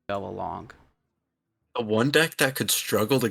go along. A one deck that could struggle to.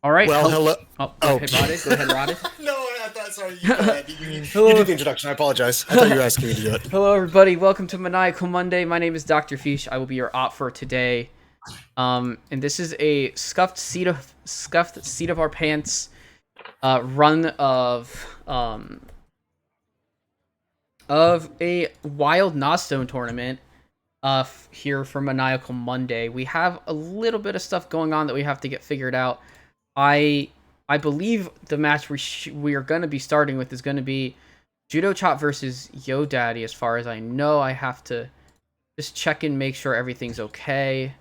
All right. Well, hello. Oh, go Oh, ahead, Rotted. Go ahead, Rotted. no, I thought. Sorry, you go ahead. You Hello. did the introduction. I apologize. I thought you were asking me to do it. Hello, everybody. Welcome to Maniacal Monday. My name is Dr. Fish. I will be your op for today. And this is a scuffed seat of our pants run of a wild Nozstone tournament here for Maniacal Monday. We have a little bit of stuff going on that we have to get figured out. I believe the match we are going to be starting with is going to be Judo Chop versus Yo Daddy. As far as I know, I have to just check and make sure everything's okay.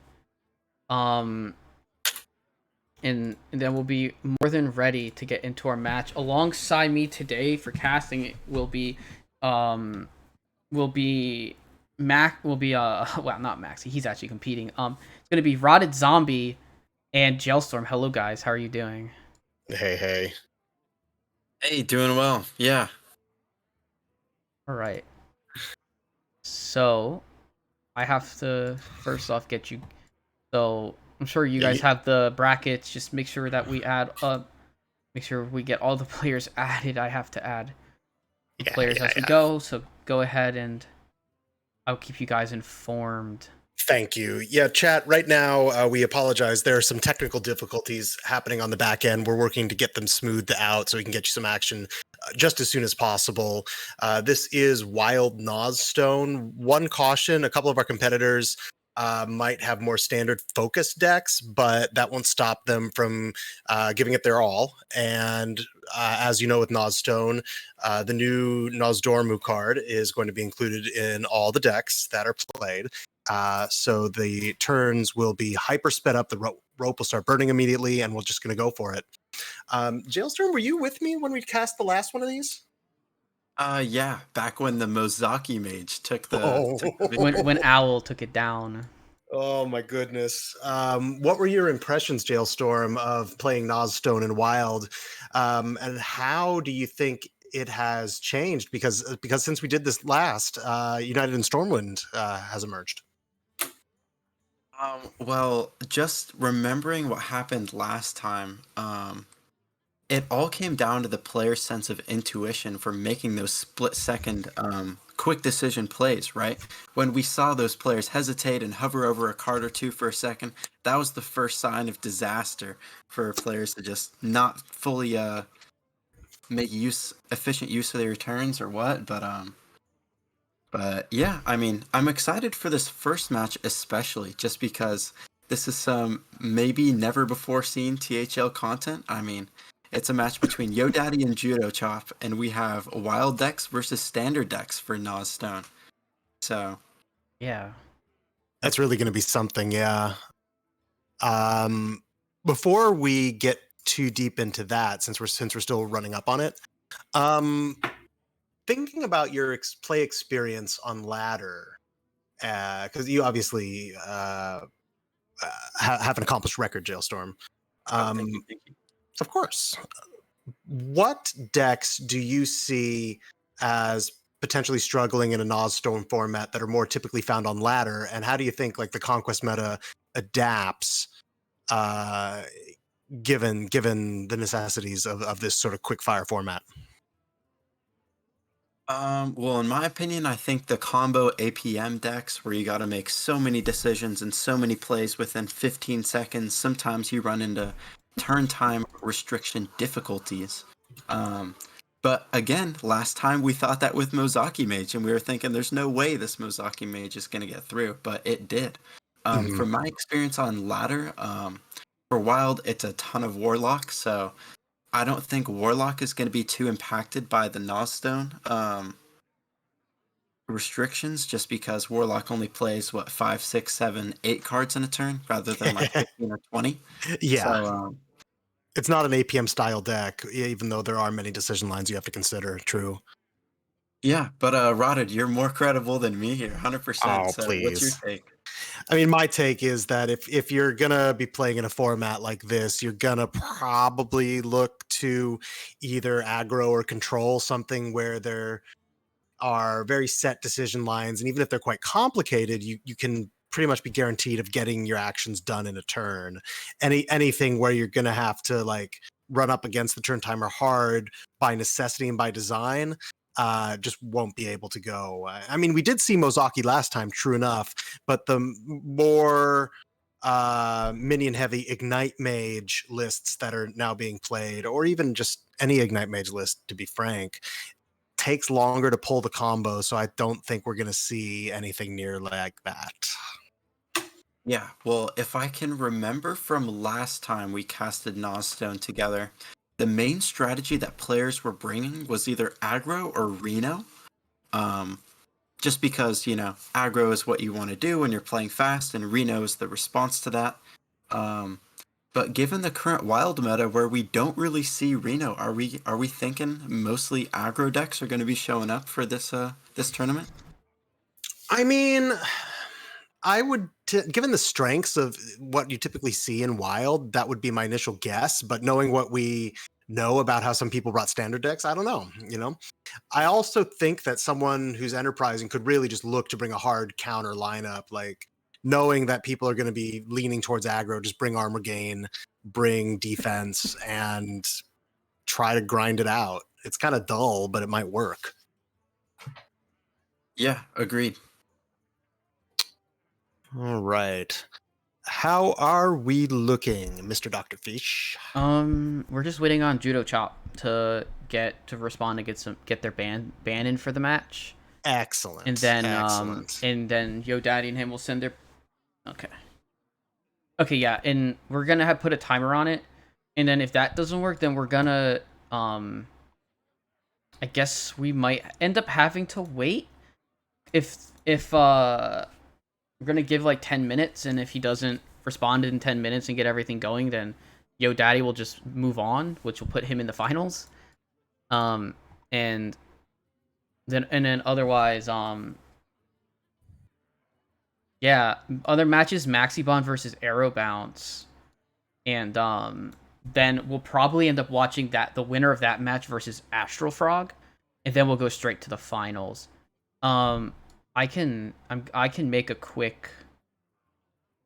And then we'll be more than ready to get into our match. Alongside me today for casting it will be well, not Max. He's actually competing. It's gonna be Rotted Zombie and Jailstorm. Hello guys, how are you doing? Hey, hey. Hey, doing well. Yeah. All right. So I have to first off get you. So I'm sure you guys Y- have the brackets. Just make sure that we add up. Make sure we get all the players added. I have to add the Yeah, players yeah, as we yeah. go. So go ahead and I'll keep you guys informed. Thank you. Yeah, chat, right now, we apologize. There are some technical difficulties happening on the back end. We're working to get them smoothed out so we can get you some action just as soon as possible. This is Wild Nozstone. One caution, a couple of our competitors might have more standard focus decks, but that won't stop them from giving it their all. And as you know, with Nozstone, the new Nozdormu card is going to be included in all the decks that are played. So the turns will be hyper sped up. The rope will start burning immediately, and we're just going to go for it. Jailstorm, were you with me when we cast the last one of these? Yeah, back when the Mozaki mage took Oh, the When victory. Owl took it down. oh my goodness. What were your impressions, Jailstorm, of playing Nozstone in Wild? And how do you think it has changed? Because since we did this last, United in Stormwind has emerged. Well, just remembering what happened last time, it all came down to the player's sense of intuition for making those split-second, quick decision plays, right? When we saw those players hesitate and hover over a card or two for a second, that was the first sign of disaster for players to just not fully make efficient use of their turns or what, but yeah, I mean, I'm excited for this first match especially just because this is some maybe never before seen THL content. I mean, it's a match between Yo Daddy and Judo Chop, and we have wild decks versus standard decks for Nozstone. So Yeah. That's really going to be something, yeah. Um, Before we get too deep into that, since we're still running up on it, um, thinking about your play experience on ladder, because you obviously have an accomplished record, Jailstorm. oh, thank you, thank you. Of course. What decks do you see as potentially struggling in a Nozstone format that are more typically found on ladder, and how do you think like the Conquest meta adapts uh, given the necessities of this sort of quick fire format? Well, in my opinion, I think the combo APM decks where you got to make so many decisions and so many plays within 15 seconds, sometimes you run into turn time restriction difficulties. Um, but again, last time we thought that with Mozaki Mage, and we were thinking there's no way this Mozaki Mage is going to get through, but it did. Mhm. From my experience on ladder, for Wild, it's a ton of Warlock, so I don't think Warlock is going to be too impacted by the Nozstone restrictions, just because Warlock only plays what 5, 6, 7, 8 cards in a turn rather than like 15 or 20. So Yeah, it's not an APM style deck, even though there are many decision lines you have to consider. True. yeah, but Rotted, you're more credible than me here, 100%. Oh, So what's your please. take? I mean, my take is that if you're gonna be playing in a format like this, you're gonna probably look to either aggro or control something where there are very set decision lines, and even if they're quite complicated, you can pretty much be guaranteed of getting your actions done in a turn. Anything where you're gonna have to like run up against the turn timer hard by necessity and by design just won't be able to go. I mean, we did see Mozaki last time, true enough, but the more minion heavy Ignite Mage lists that are now being played, or even just any Ignite Mage list, to be frank, takes longer to pull the combo. So I don't think we're going to see anything near like that. Yeah, well, if I can remember from last time we casted Nozstone together, the main strategy that players were bringing was either aggro or Reno. Um, just because, aggro is what you want to do when you're playing fast, and Reno is the response to that. Um, but given the current wild meta where we don't really see Reno, are we thinking mostly aggro decks are going to be showing up for this tournament? I mean, I would given the strengths of what you typically see in Wild, that would be my initial guess. But knowing what we know about how some people brought standard decks, I don't know. I also think that someone who's enterprising could really just look to bring a hard counter lineup, like knowing that people are going to be leaning towards aggro, just bring armor gain, bring defense, and try to grind it out. It's kind of dull, but it might work. Yeah, agreed. All right. How are we looking, Mr. Dr. Fish? We're just waiting on Judo Chop to respond and get their ban in for the match. Excellent. And then Excellent. and then Yo Daddy and him will send their Okay, yeah, and we're gonna put a timer on it. And then if that doesn't work, then we're gonna I guess we might end up having to wait if we're gonna give like 10 minutes, and if he doesn't respond in 10 minutes and get everything going, then Yo Daddy will just move on, which will put him in the finals. And then otherwise, yeah, other matches, Maxibon versus Arrow Bounce, and then we'll probably end up watching the winner of that match versus Astral Frog, and then we'll go straight to the finals. I can make a quick,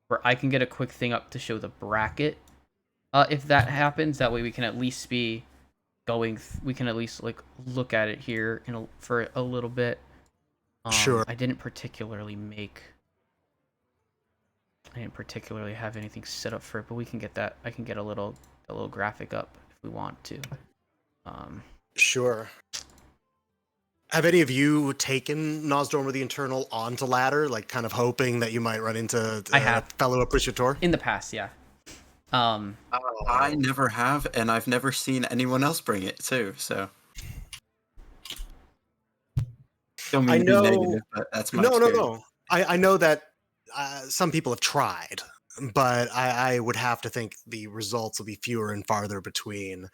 or I can get a quick thing up to show the bracket. If that happens, that way we can at least be going. We can at least like look at it here for a little bit. Sure. I didn't particularly have anything set up for it, but we can get that. I can get a little graphic up if we want to. Sure. Have any of you taken Nozstone or the Internal onto ladder, like kind of hoping that you might run into I have. fellow appreciator? In the past, yeah. I never have, and I've never seen anyone else bring it too. So don't mean to be negative, but that's my experience. No. I know that some people have tried, but I would have to think the results will be fewer and farther between.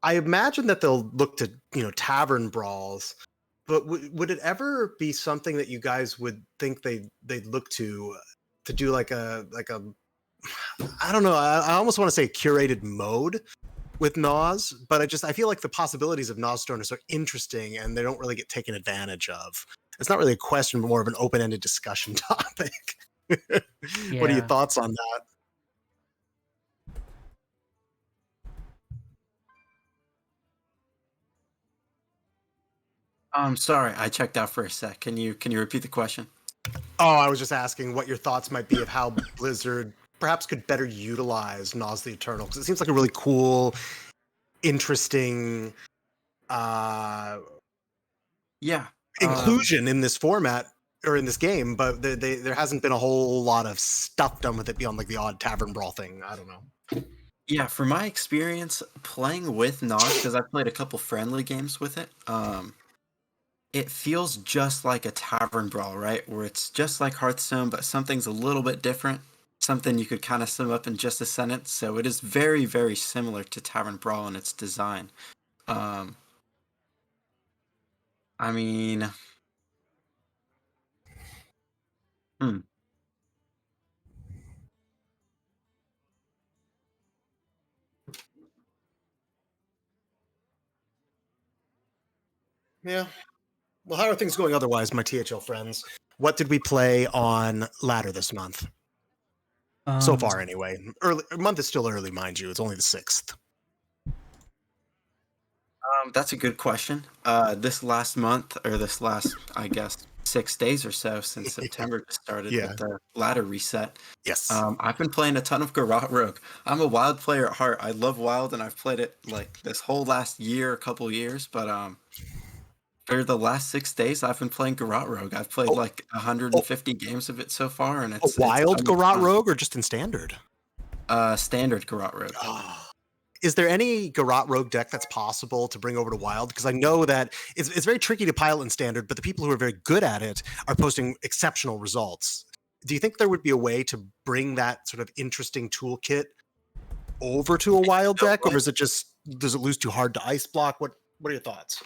I imagine that they'll look to tavern brawls, but would it ever be something that you guys would think they'd look to do like a I don't know, I almost want to say curated mode with Noz, but I feel like the possibilities of Nozstone are so interesting and they don't really get taken advantage of. It's not really a question, but more of an open-ended discussion topic. Yeah. What are your thoughts on that? I'm sorry, I checked out for a sec. Can you repeat the question? Oh, I was just asking what your thoughts might be of how Blizzard perhaps could better utilize Noz the Eternal, because it seems like a really cool, interesting inclusion in this format or in this game, but there hasn't been a whole lot of stuff done with it beyond like the odd tavern brawl thing. I don't know. Yeah, from my experience playing with Noz, because I've played a couple friendly games with it, it feels just like a tavern brawl, right? Where it's just like Hearthstone, but something's a little bit different. Something you could kind of sum up in just a sentence. So it is very, very similar to Tavern Brawl in its design. I mean, Yeah. Well, how are things going otherwise, my THL friends? What did we play on ladder this month? So far, anyway. Early month is still early, mind you. It's only the 6th. that's a good question. This last month, or this last, I guess, 6 days or so since September just started with the ladder reset. Yes. I've been playing a ton of Garrote Rogue. I'm a Wild player at heart. I love Wild, and I've played it like this whole last year, a couple years. But for the last 6 days, I've been playing Garrote Rogue. I've played like 150 games of it so far, and it's Wild Garrote Rogue or just in standard? Standard Garrote Rogue. Is there any Garrote Rogue deck that's possible to bring over to Wild? Because I know that it's very tricky to pilot in standard, but the people who are very good at it are posting exceptional results. Do you think there would be a way to bring that sort of interesting toolkit over to a Wild deck, or is it just, does it lose too hard to ice block? What are your thoughts?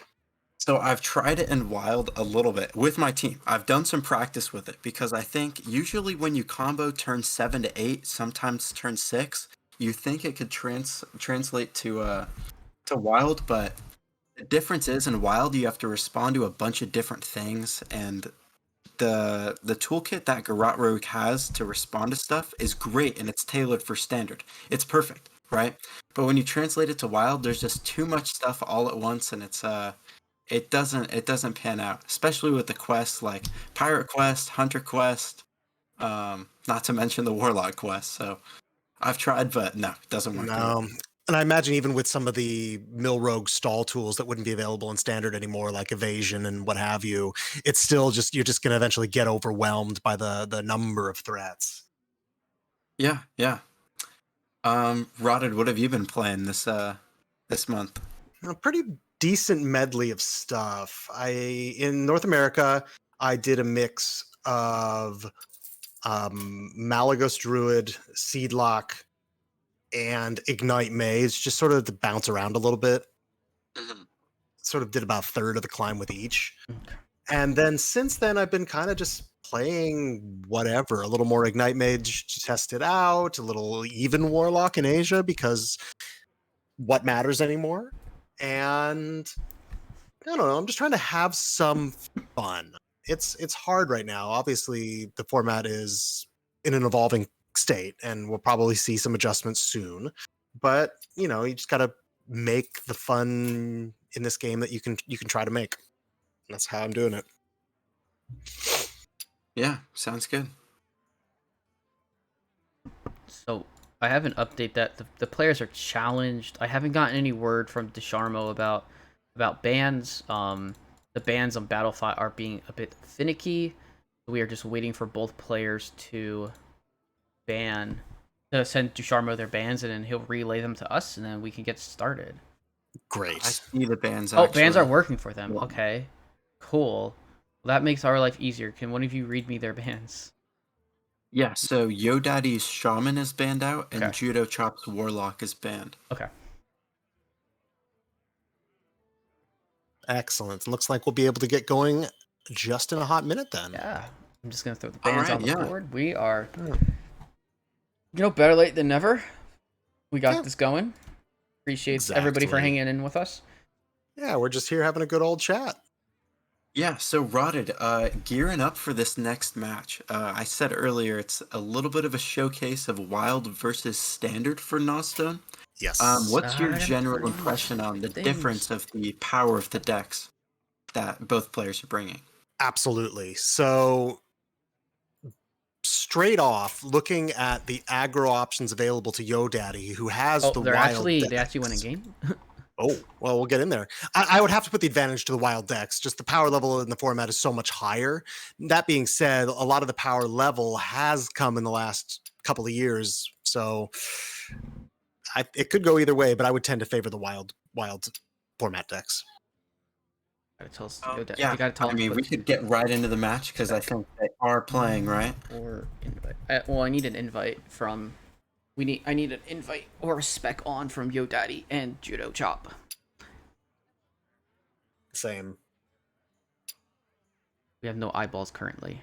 So I've tried it in Wild a little bit with my team. I've done some practice with it because I think usually when you combo turn 7 to 8, sometimes turn 6, you think it could translate to Wild, but the difference is in Wild you have to respond to a bunch of different things, and the toolkit that Garrote Rogue has to respond to stuff is great, and it's tailored for standard. It's perfect, right? But when you translate it to Wild, there's just too much stuff all at once, and it doesn't pan out, especially with the quests like Pirate Quest, Hunter Quest, not to mention the Warlock Quest. So I've tried, but no, it doesn't work. No. And I imagine even with some of the Mill Rogue stall tools that wouldn't be available in standard anymore, like evasion and what have you, it's still just you're just going to eventually get overwhelmed by the number of threats. Yeah, yeah. Rotted, what have you been playing this month? A pretty decent medley of stuff. In North America, I did a mix of Malagos Druid, Seedlock, and Ignite Maze, just sort of to bounce around a little bit. Sort of did about a third of the climb with each. And then since then, I've been kind of just playing whatever, a little more Ignite Mage to test it out, a little even Warlock in Asia because what matters anymore? And I don't know, I'm just trying to have some fun. It's hard right now. Obviously, the format is in an evolving state, and we'll probably see some adjustments soon. But you just got to make the fun in this game that you can try to make. And that's how I'm doing it. Yeah, sounds good. So I have an update that the players are challenged. I haven't gotten any word from Desharmo about bans. The bans on Battlefy are being a bit finicky. We are just waiting for both players to send Desharmo their bans, and then he'll relay them to us, and then we can get started. Great. I see the bans. Oh, bans are actually. working for them. Yeah. Okay, cool. Well, that makes our life easier. Can one of you read me their bans? Yeah, so Yo Daddy's Shaman is banned out, and Okay. Judo Chop's Warlock is banned. Okay. Excellent. Looks like we'll be able to get going just in a hot minute then. Yeah. I'm just gonna throw the All bans right, on the yeah. board. We are, better late than never. We got Yeah. this going. Appreciate everybody for Exactly. hanging in with us. Yeah, we're just here having a good old chat. Yeah, so Rotted, gearing up for this next match. I said earlier it's a little bit of a showcase of Wild versus Standard for Nozstone. Yes. What's your I gotta general prove impression on the things. difference of the power of the decks that both players are bringing? Absolutely. So straight off, looking at the aggro options available to Yo Daddy, who has Oh, the they wild actually decks. win a game. Oh, well, we'll get in there. I would have to put the advantage to the wild decks. Just the power level in the format is so much higher. That being said, a lot of the power level has come in the last couple of years. So it could go either way, but I would tend to favor the wild format decks. Gotta tell us. Yeah, You gotta tell I them to mean, put we could get right into the match because I think they are playing, right? or invite. Well, I need an invite from. I need an invite or a spec on from Yo Daddy and Judo Chop. Same. We have no eyeballs currently.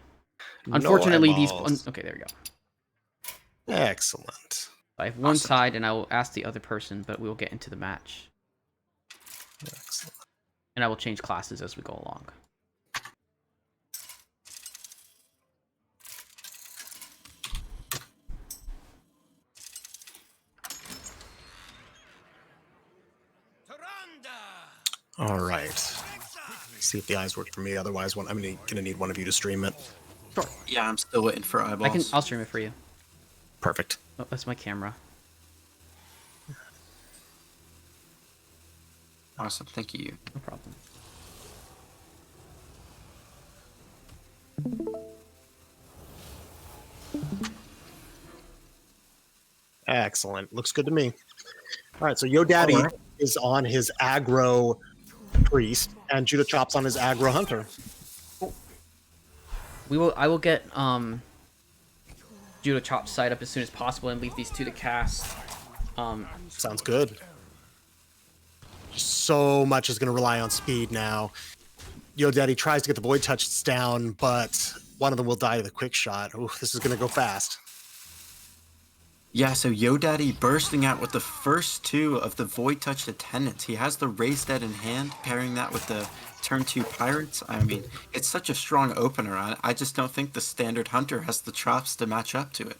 No Unfortunately, eyeballs. okay, there we go. Excellent. I have one Awesome. side, and I will ask the other person, but we will get into the match, Excellent. and I will change classes as we go along. All right. See if the eyes work for me. Otherwise, I'm gonna need one of you to stream it. Sure. Yeah, I'm still waiting for eyeballs. I'll stream it for you. Perfect. Oh, that's my camera. Awesome, thank you. No problem. Excellent. Looks good to me. All right, so Yo Daddy is on his aggro priest, and Judo Chop's on his aggro hunter. I will get Judo Chop side up as soon as possible and leave these two to cast. Sounds good. So much is going to rely on speed now. Daddy tries to get the Void Touches down, but one of them will die to the quick shot. Ooh, this is going to go fast. Yeah, so Daddy bursting out with the first two of the Void Touched Attendants. He has the Raise Dead in hand, pairing that with the turn 2 Pirates. I mean, it's such a strong opener. I just don't think the standard Hunter has the chops to match up to it.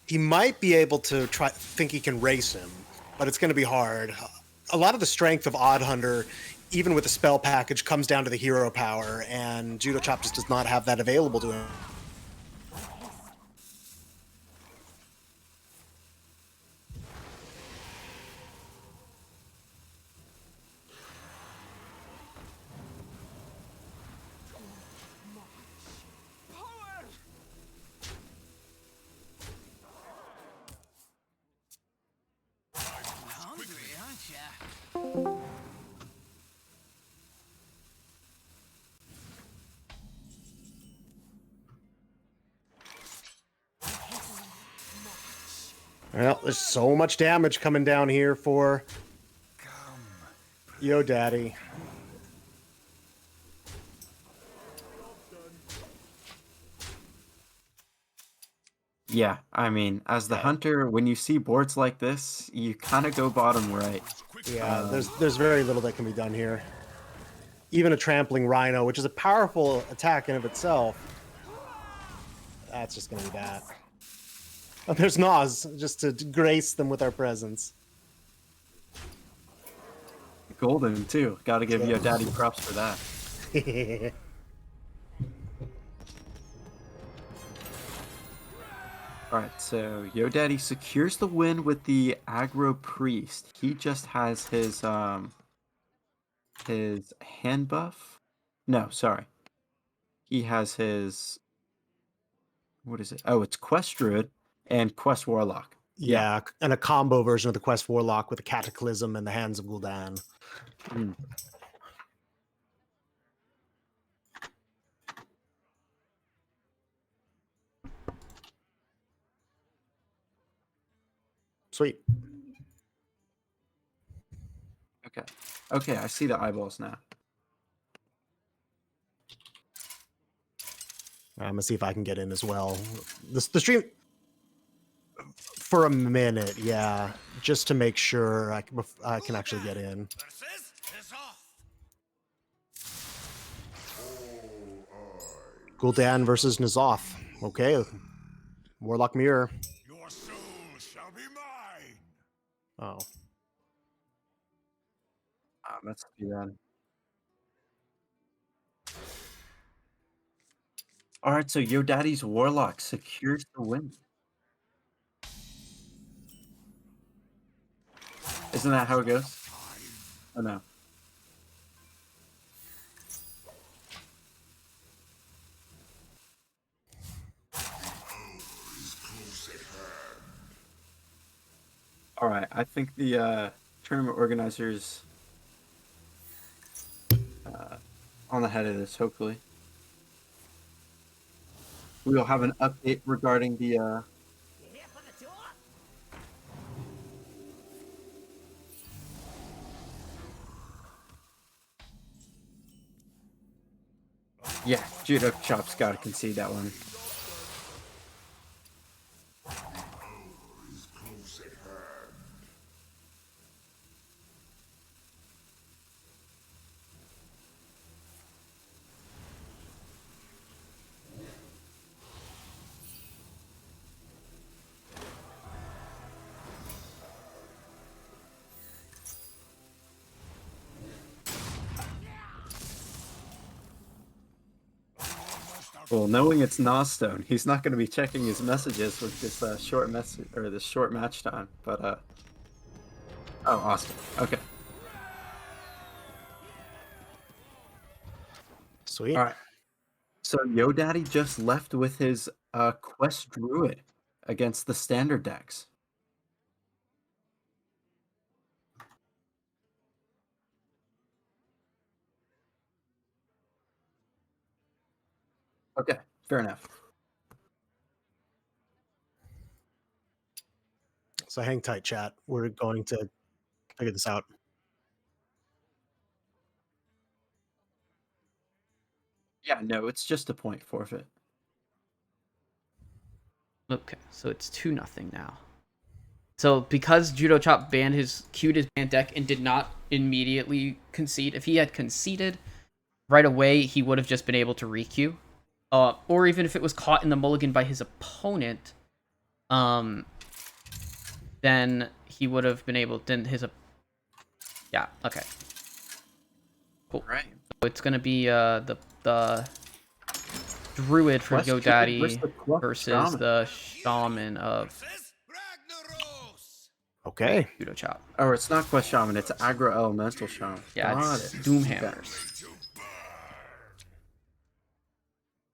He might be able to think he can race him, but it's going to be hard. A lot of the strength of Odd Hunter, even with the spell package, comes down to the hero power, and Judo Chop just does not have that available to him. Well, there's so much damage coming down here for Daddy. Yeah, I mean, as the Hunter, when you see boards like this, you kind of go bottom right. Yeah, there's very little that can be done here. Even a Trampling Rhino, which is a powerful attack in of itself, that's just going to be that. Oh, there's Noz, just to grace them with our presence. Golden, too. Gotta give Daddy props for that. Alright, so Daddy secures the win with the Aggro Priest. He just has his hand buff. No, sorry. He has his... What is it? Oh, it's Quest Druid and Quest Warlock. Yeah, and a combo version of the Quest Warlock with the Cataclysm and the Hands of Gul'dan. Sweet. Okay, I see the eyeballs now. I'm gonna see if I can get in as well. The stream for a minute, yeah, just to make sure I can actually get in. Gul'dan versus N'Zoth. Okay, Warlock Mirror. Your soul shall be mine. Oh, Let's do that. Alright, so Daddy's Warlock secures the win. Isn't that how it goes? Oh, no. Alright, I think the tournament organizers on the head of this, hopefully. We will have an update regarding the yeah, Judo Chop's gotta concede that one. Well, knowing it's Nozstone, he's not going to be checking his messages with this short message or this short match time. But oh, awesome. Okay. sweet. All right. So Daddy just left with his Quest Druid against the standard decks. Okay, fair enough. So hang tight, chat. We're going to figure this out. Yeah, no, it's just a point forfeit. Okay, so it's 2-0 now. So because Judo Chop queued his banned deck and did not immediately concede, if he had conceded right away, he would have just been able to requeue. Or even if it was caught in the mulligan by his opponent, then he would have been able. Yeah. Okay. Cool. Right. So it's gonna be the druid for Quest Druid GoDaddy versus the Quest versus Shaman. the shaman of Ragnaros! Okay. Judo Chop. Or it's not Quest Shaman, it's Agro Elemental Shaman. Yeah, Got it's it. Doomhammers.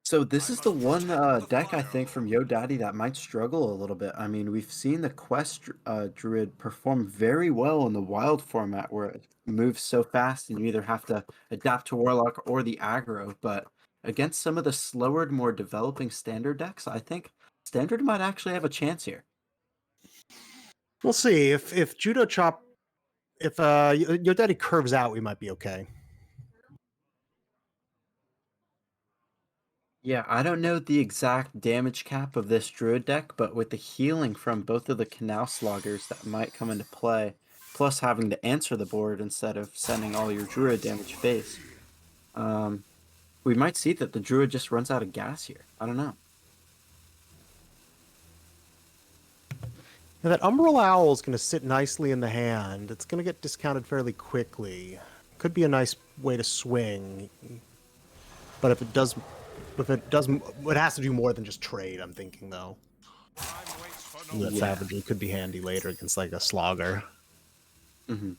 So this is the one deck I think from GoDaddy that might struggle a little bit. I mean, we've seen the Quest Druid perform very well in the Wild format where it moves so fast and you either have to adapt to Warlock or the aggro. But against some of the slower, more developing Standard decks, I think Standard might actually have a chance here. We'll see if Judo Chop, if GoDaddy curves out, we might be okay. Yeah, I don't know the exact damage cap of this Druid deck, but with the healing from both of the Canal Sloggers that might come into play, plus having to answer the board instead of sending all your Druid damage face, we might see that the Druid just runs out of gas here. I don't know. Now that Umbral Owl is going to sit nicely in the hand. It's going to get discounted fairly quickly. Could be a nice way to swing. But if it does, it has to do more than just trade, I'm thinking, though. That savagery could be handy later against, like, a slogger. Mm-hmm.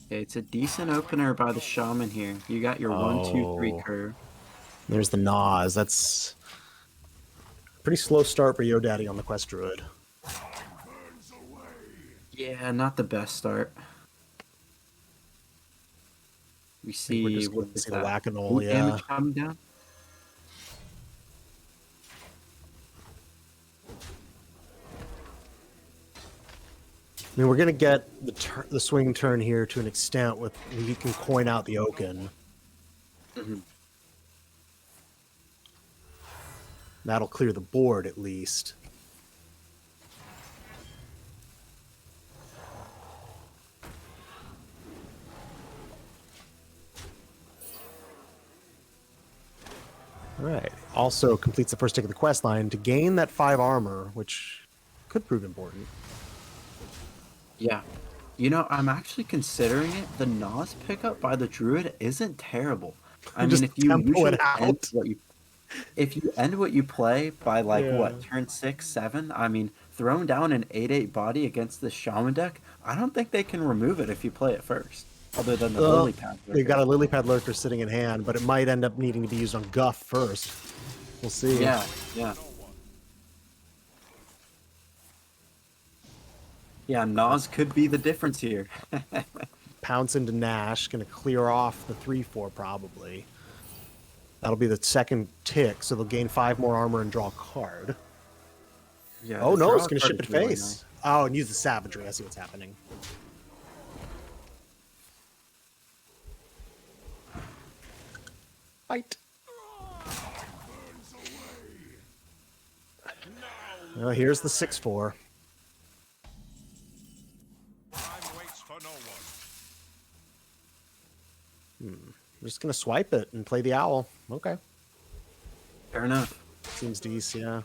Okay, it's a decent opener by the Shaman here. You got your 1-2-3 curve. There's the Noz. That's a pretty slow start for GoDaddy on the Quest Druid. Yeah, not the best start. We see We're just what going to is see the that? whack-a-mole, Boot yeah. damage coming down. I mean, we're going to get the swing turn here to an extent with he can coin out the Oaken. Mm-hmm. That'll clear the board at least. All right. Also completes the first tick of the quest line to gain that 5 armor, which could prove important. Yeah. You know, I'm actually considering it. The Noz pickup by the Druid isn't terrible. I mean, Just if you tempo it usually end out. if you end what you play by like Yeah. what, turn 6, 7, I mean, throwing down an 8/8 body against the Shaman deck, I don't think they can remove it if you play it first. Other than the Lily Pad. They've got a Lily Pad Lurker sitting in hand, but it might end up needing to be used on Guff first. We'll see. Yeah, yeah. Yeah, Noz could be the difference here. Pounce into Nash, going to clear off the 3/4 probably. That'll be the second tick, so they'll gain 5 more armor and draw a card. Yeah. Oh the no, draw it's going to card ship it is really face. nice. Oh, and use the savagery. I see what's happening. Fight. Here's the 6/4. Time waits for no one. I'm just going to swipe it and play the owl. Okay. Fair enough. Seems decent, yeah.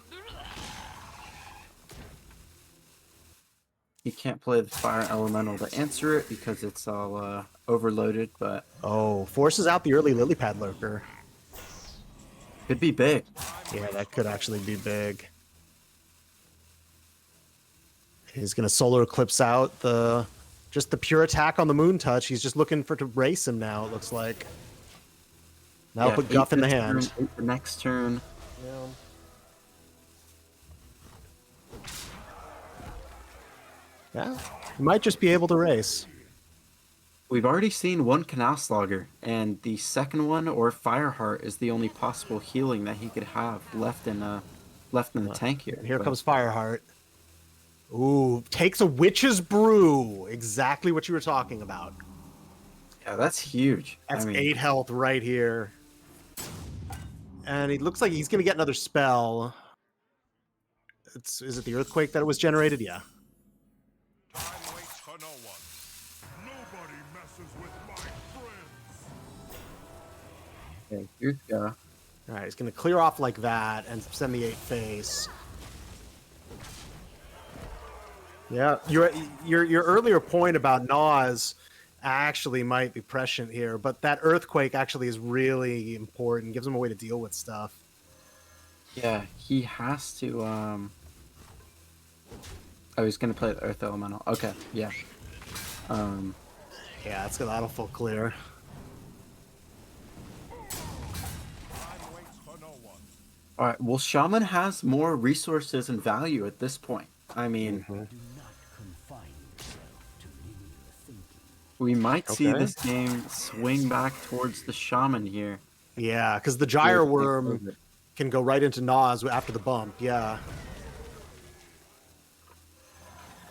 You can't play the Fire Elemental to answer it because it's all overloaded, but Oh, forces out the early Lily Pad Lurker. could be big. Yeah, that could actually be big. He's going to solar eclipse out just the pure attack on the Moon Touch. He's just looking to race him now, it looks like. Now Yeah, put Guff 8 in the this hand. turn, 8 the next turn. Yeah, he might just be able to race. We've already seen one Canal Slogger, and the second one, or Fireheart, is the only possible healing that he could have left in the tank here. And here But comes Fireheart. Ooh, takes a witch's brew. Exactly what you were talking about. yeah, that's huge. That's I mean, 8 health right here. And it looks like he's going to get another spell. Is it the earthquake that was generated? Yeah. Time waits for no one. Nobody messes with my friends. okay, here's go. All right, he's going to clear off like that and send the 8 face. Yeah, your earlier point about Nas actually might be prescient here, but that earthquake actually is really important. Gives him a way to deal with stuff. Yeah, he has to. Oh, he's gonna play the Earth Elemental. Okay, yeah. Yeah, that'll full clear. Time waits for no one. All right. Well, Shaman has more resources and value at this point. I mean, we might see Okay. this game swing back towards the Shaman here. Yeah, because the gyre Here, worm can go right into Nas after the bump. Yeah.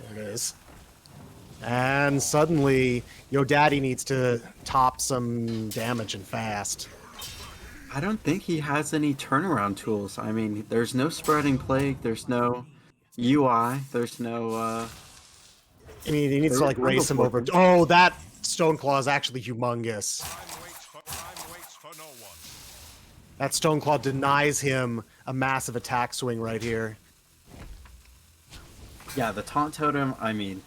There it is. And suddenly, Yo Daddy needs to top some damage and fast. I don't think he has any turnaround tools. I mean, there's no spreading plague. There's no UI. There's no. I mean, he needs to like There- race him over. Oh, that Stone Claw is actually humongous. Time waits for no one. That Stone Claw denies him a massive attack swing right here. Yeah, the taunt totem. I mean,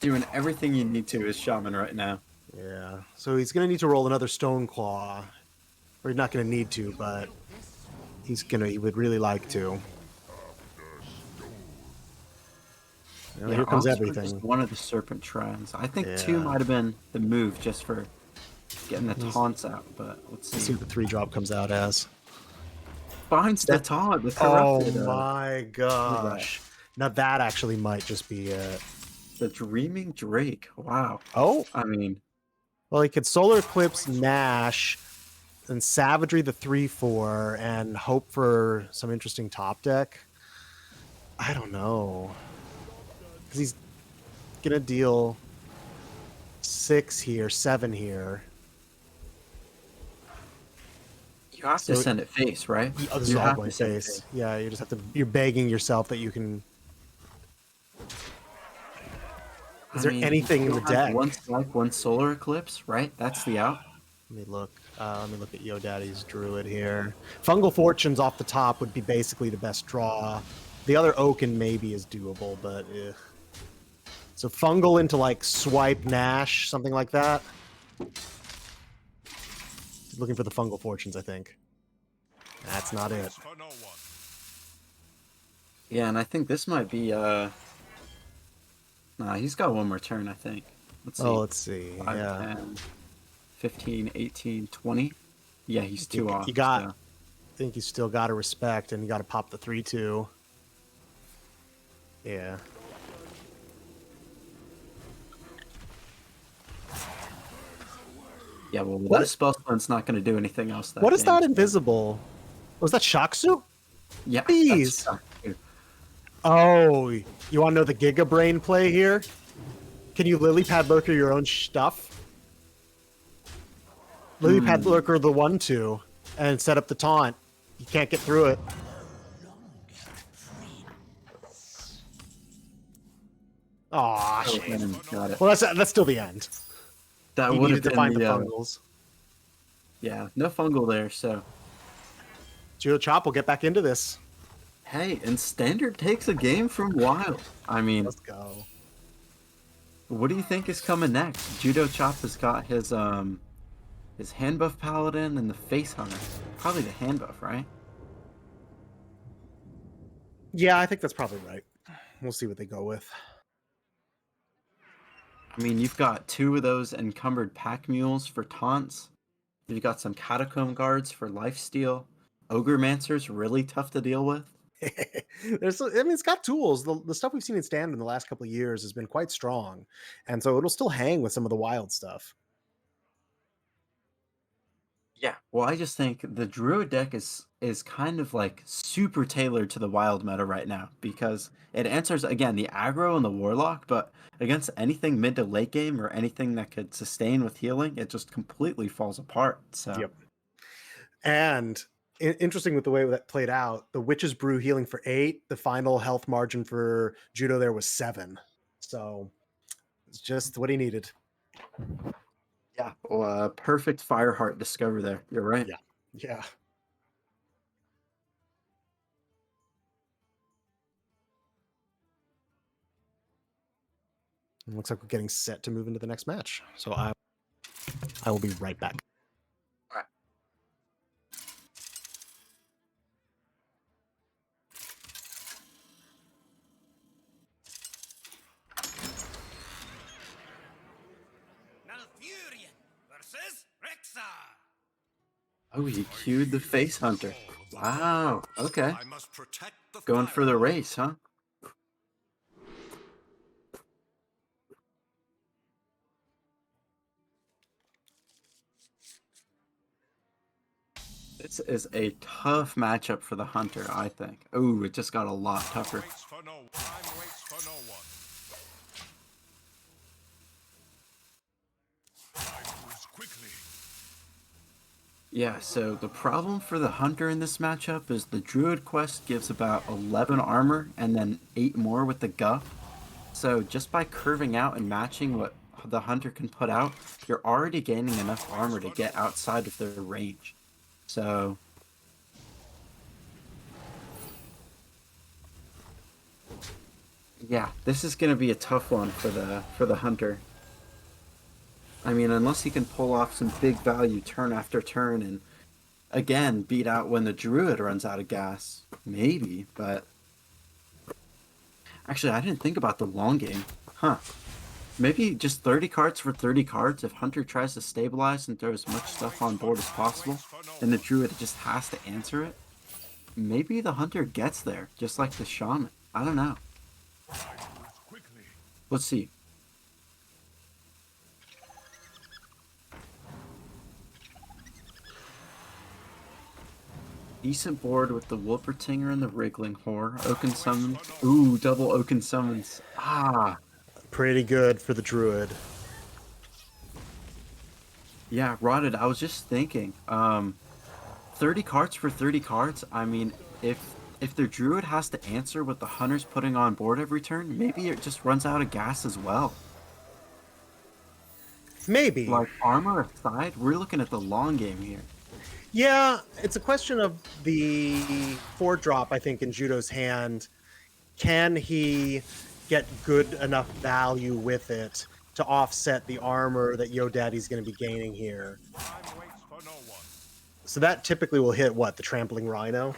doing everything you need to as Shaman right now. Yeah. So he's going to need to roll another Stone Claw. Or he's not going to need to, but he would really like to. Well, Yeah, here comes Oxford everything. is one of the Serpent Shrines. I think 2 Yeah. might have been the move just for getting the taunts out, but let's Let's see see. what the 3-drop comes out as. Finds the taunt. The Oh corrupted, my gosh. Now that actually might just be it. the Dreaming Drake. Wow. Oh, I mean, well, he could Solar Eclipse Nash, and Savagery the 3/4, and hope for some interesting top deck. I don't know. Because he's going to deal 6 here, 7 here. you have to So- send it face, right? Oh, this is You all have going to send it face. Yeah, you just have to. You're begging yourself that you can. I Is there mean, anything in you the have deck? One strike, one Solar Eclipse, right? That's the out. Let me look. Let me look at Yo Daddy's Druid here. Fungal Fortunes off the top would be basically the best draw. The other Oaken maybe is doable, but so Fungal into like Swipe Nash, something like that. He's looking for the Fungal Fortunes, I think. That's not it. For no one. Yeah, and I think this might be. Nah, he's got one more turn, I think. Let's see. Oh, let's see. 5, Yeah. 10, 15, 18, 20. Yeah, he's 2 off. You got. so- I think you still got to respect, and you got to pop the 3/2. Yeah. Yeah, well, What- that spell spell's not going to do anything else. What is game, that so- invisible? Was that Shaksu? Yeah, Please. that's- Oh, you want to know the Giga Brain play here? Can you Lily Pad Lurker your own stuff? Lily Pad Lurker the 1/2 and set up the taunt. You can't get through it. Aw, Oh, shit. got it. Well, that's still the end. That You would have needed to been find the the fungals. yeah, no fungal there. So Geo Chop will get back into this. hey, and Standard takes a game from Wild. I mean, Let's go. what do you think is coming next? Judo Chop has got his hand buff paladin and the face hunter. Probably the hand buff, right? Yeah, I think that's probably right. We'll see what they go with. I mean, you've got 2 of those encumbered pack mules for taunts. You've got some catacomb guards for lifesteal. Ogre Mancer's really tough to deal with. I mean, it's got tools. The stuff we've seen in Stand in the last couple of years has been quite strong, and so it'll still hang with some of the wild stuff. Yeah. Well, I just think the Druid deck is kind of like super tailored to the wild meta right now because it answers again the aggro and the warlock, but against anything mid to late game or anything that could sustain with healing, it just completely falls apart. So Yep. And interesting with the way that played out, the Witch's Brew healing for 8, the final health margin for Judo there was 7. So it's just what he needed. yeah, well, perfect Fireheart discover there. You're right. Yeah. Yeah. It looks like we're getting set to move into the next match. So I will be right back. All right. Malfurion versus Rexar. Oh, he queued the Face Hunter. Wow. Okay. I must protect the Going for the fire. race, huh? This is a tough matchup for the Hunter, I think. Oh, it just got a lot tougher. Waits for no one. Time waits for no one. Time moves quickly. Yeah, so the problem for the Hunter in this matchup is the Druid quest gives about 11 armor and then 8 more with the Guff. So just by curving out and matching what the Hunter can put out, you're already gaining enough armor to get outside of their range. So yeah, this is going to be a tough one for the Hunter. I mean, unless he can pull off some big value turn after turn and again beat out when the Druid runs out of gas, maybe, but actually I didn't think about the long game. Huh. Maybe just 30 cards for 30 cards if Hunter tries to stabilize and throw as much stuff on board as possible, and the Druid just has to answer it. Maybe the Hunter gets there, just like the Shaman. I don't know. Time moves quickly. Let's see. Decent board with the Wolpertinger and the Wriggling Whore. Oaken Summons. Ooh, double Oaken Summons. Ah. Pretty good for the Druid. Yeah, Rotted, I was just thinking. 30 cards for 30 cards. I mean, if their Druid has to answer what the Hunter's putting on board every turn, maybe it just runs out of gas as well. Maybe. Like, armor aside, we're looking at the long game here. Yeah, it's a question of the 4-drop, I think, in Judo's hand. Can he get good enough value with it to offset the armor that Yo Daddy's going to be gaining here? Time waits for no one. So that typically will hit, what, the Trampling Rhino?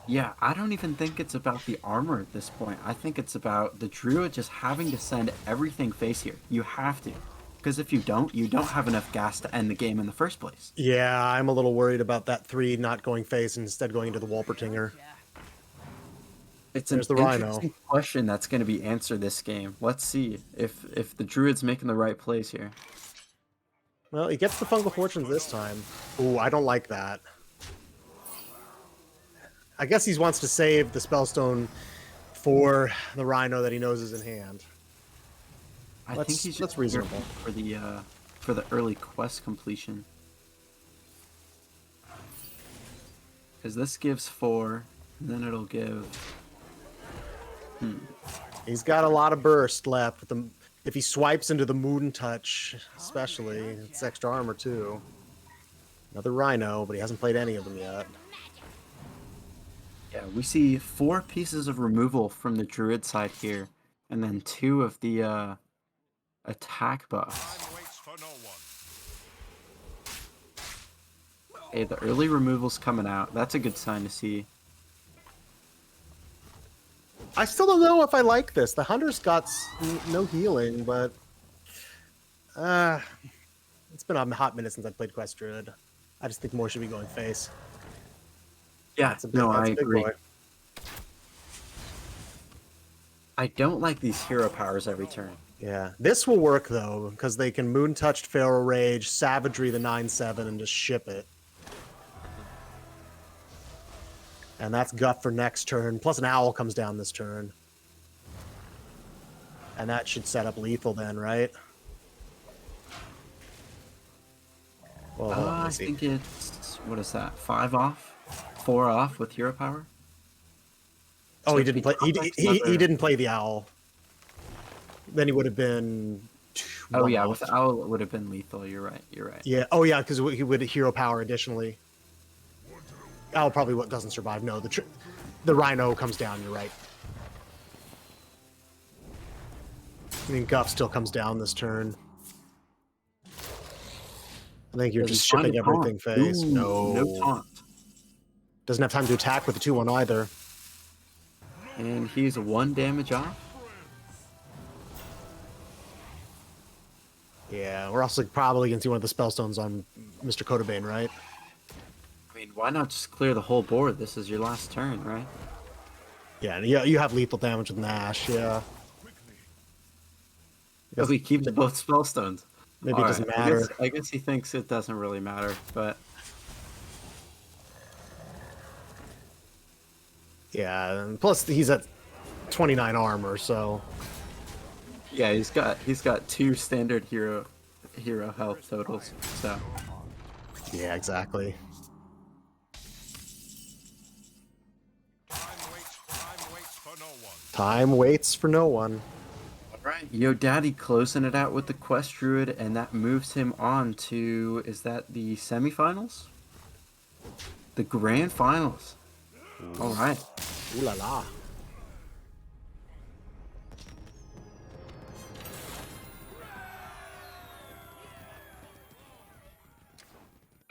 Yeah, I don't even think it's about the armor at this point. I think it's about the Druid just having to send everything face here. You have to. Because if you don't have enough gas to end the game in the first place. Yeah, I'm a little worried about that 3 not going face and instead going into the Wolpertinger. It's an There's the Rhino. interesting question that's going to be answered this game. Let's see if the Druid's making the right plays here. Well, he gets the Fungal Fortunes this time. Ooh, I don't like that. I guess he wants to save the Spellstone for the Rhino that he knows is in hand. I think he's That's just reasonable. for the early quest completion. Because this gives 4, and then it'll give. He's got a lot of burst left. With the, if he swipes into the Moon Touch, especially, it's extra armor too. Another Rhino, but he hasn't played any of them yet. Yeah, we see 4 pieces of removal from the Druid side here, and then 2 of the attack buffs. Time waits for no one. Hey, the early removal's coming out. That's a good sign to see. I still don't know if I like this. The Hunter's got no healing, but it's been a hot minute since I played Quest Druid. I just think more should be going face. Yeah, That's a big, no, that's I a big agree. boy. I don't like these hero powers every turn. Yeah, this will work though because they can Moon Touched Pharaoh Rage, Savagery the 9/7, and just ship it. And that's Gut for next turn. Plus an Owl comes down this turn. And that should set up lethal then, right? Well, hold on, I let's see. think it's, what is that? 5 off, 4 off with hero power. Oh, So he if didn't play. Conquest He another- didn't play the Owl. Then he would have been. Oh one yeah, off. with Owl it would have been lethal. You're right. You're right. Yeah. Oh yeah, because he would hero power additionally. Owl probably doesn't survive. No, the Rhino comes down. You're right. I mean, Guff still comes down this turn. I think you're Does he just find shipping a taunt? everything phase. Ooh, no taunt. Doesn't have time to attack with the 2/1 either. And he's 1 damage off. Yeah, we're also probably going to see one of the Spellstones on Mr. Kodabane, right? I mean, why not just clear the whole board? This is your last turn, right? Yeah, and you have lethal damage with Nash, yeah. If we keep both spellstones. Maybe it All doesn't right, matter. I guess he thinks it doesn't really matter, but Yeah, and plus he's at 29 armor, so... yeah, he's got 2 standard hero health totals. So Yeah, exactly. Time waits for no one. Time waits for no one. right, Yo Daddy closing it out with the Quest Druid, and that moves him on to, is that the semifinals? The grand finals. All right. Ooh la la.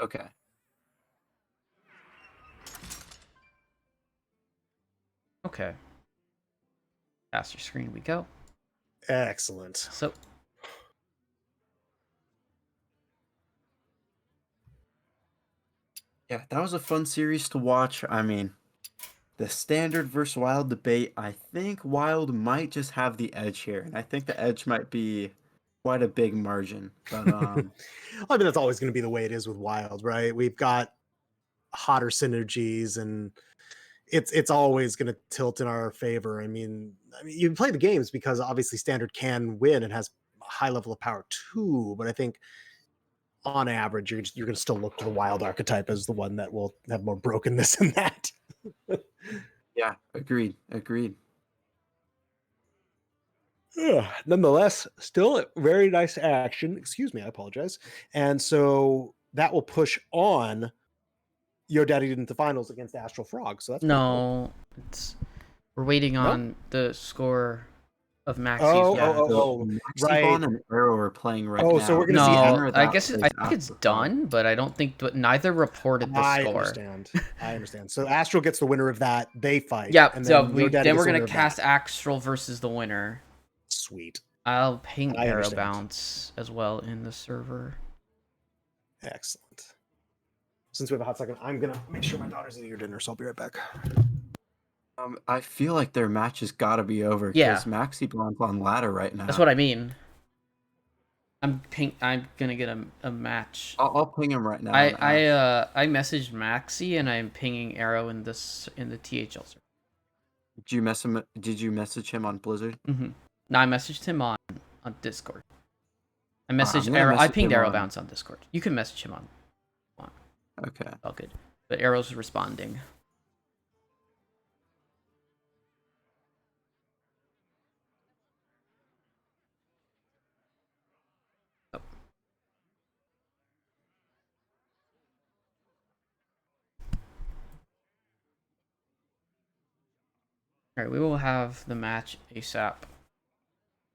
Okay. Okay. Past your screen we go. Excellent. So Yeah, that was a fun series to watch. I mean, the standard versus wild debate, I think wild might just have the edge here. And I think the edge might be quite a big margin. But I mean, that's always going to be the way it is with wild, right? We've got hotter synergies, and it's always going to tilt in our favor. I mean, you play the games because obviously standard can win and has a high level of power too, but I think on average you're going to still look to the wild archetype as the one that will have more brokenness in that. yeah, agreed. Nonetheless, still a very nice action. Excuse me, I apologize. And so that will push on Yo Daddy into the finals against Astral Frog. So that's pretty cool. no, we're waiting on the score of Maxie's. Right. Maxibon and Arrow are playing right now. Oh, so we're gonna see No, Emma I guess I think it's done, but I don't think neither reported the score. I understand. So Astral gets the winner of that. They fight. Yeah, and so Yo Daddy then gets we're the gonna winner of cast that. Astral versus the winner. Sweet. I'll ping I Arrow understand. Bounce as well in the server. Excellent. Since we have a hot second, I'm gonna make sure my daughter's eating her dinner, so I'll be right back. I feel like their match has got to be over. Yeah. Because Maxibon's on ladder right now. That's what I mean. I'm gonna get a match. I'll ping him right now. I messaged Maxie and I'm pinging Arrow in the THL server. Did you message him on Blizzard? Mm-hmm. No, I messaged him on Discord. I messaged gonna Arrow. I message pinged him Arrow on- Bounce on Discord. You can message him on. Okay. All good. But Arrow's responding. Oh. All right, we will have the match ASAP.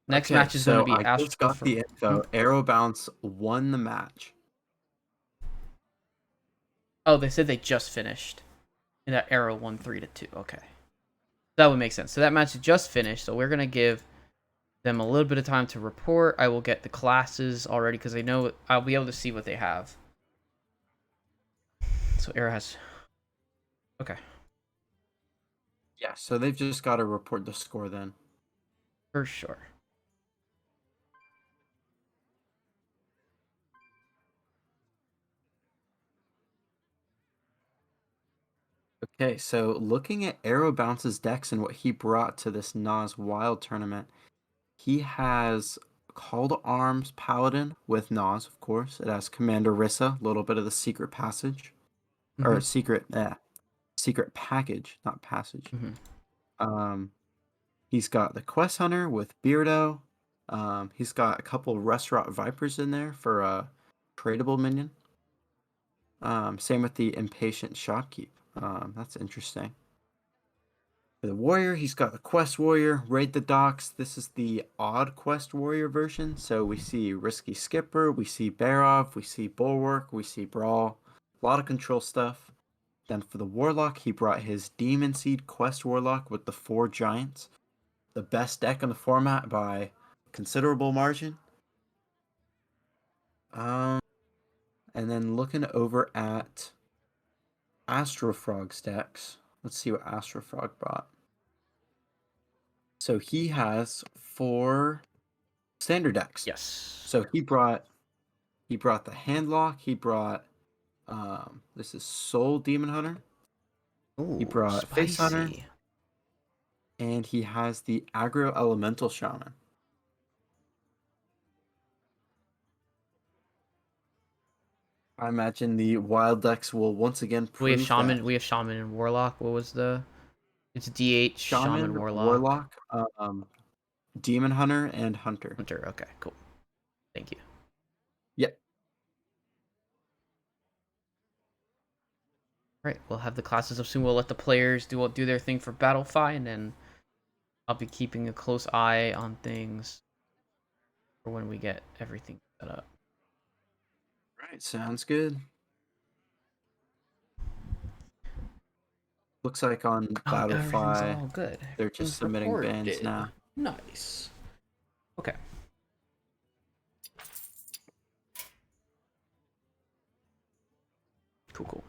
Next match is going to be I Astral. just got the info. Arrow Bounce won the match. Oh, they said they just finished. And that Arrow won 3-2. Okay. That would make sense. So that match just finished. So we're going to give them a little bit of time to report. I will get the classes already because I know I'll be able to see what they have. So Arrow has Okay. Yeah, so they've just got to report the score then. For sure. Okay, so looking at Arrow Bounce's decks and what he brought to this Nas Wild tournament, he has Call to Arms Paladin with Nas, of course. It has Commander Rissa, a little bit of the Secret Passage, or Mhm. Secret Package, not Passage. Mhm. Um, he's got the Quest Hunter with Beardo. He's got a couple Restaurant Vipers in there for a tradable minion. Same with the Impatient Shopkeep. That's interesting. For the Warrior, he's got the Quest Warrior, Raid the Docks. This is the Odd Quest Warrior version. So we see Risky Skipper, we see Barov, we see Bulwark, we see Brawl. A lot of control stuff. Then for the Warlock, he brought his Demon Seed Quest Warlock with the 4 Giants. The best deck in the format by considerable margin. And then looking over at Astrofrog's decks. Let's see what Astrofrog brought. So he has 4 standard decks. Yes. So he brought the Handlock. He brought this is Soul Demon Hunter. Ooh, He brought Face Hunter, spicy. and he has the Aggro Elemental Shaman. I imagine the wild decks will once again We have prove shaman. that We have shaman and warlock. What was the? It's DH shaman Shaman, warlock Demon Hunter, and Hunter. hunter. Okay, cool. Thank you. Yep. All right, we'll have the classes up soon. We'll let the players do their thing for Battlefy, and then I'll be keeping a close eye on things for when we get everything set up. Right, sounds good. Looks like on Everything's Battlefy, all good. they're just submitting bans now. Nice. Okay. Cool.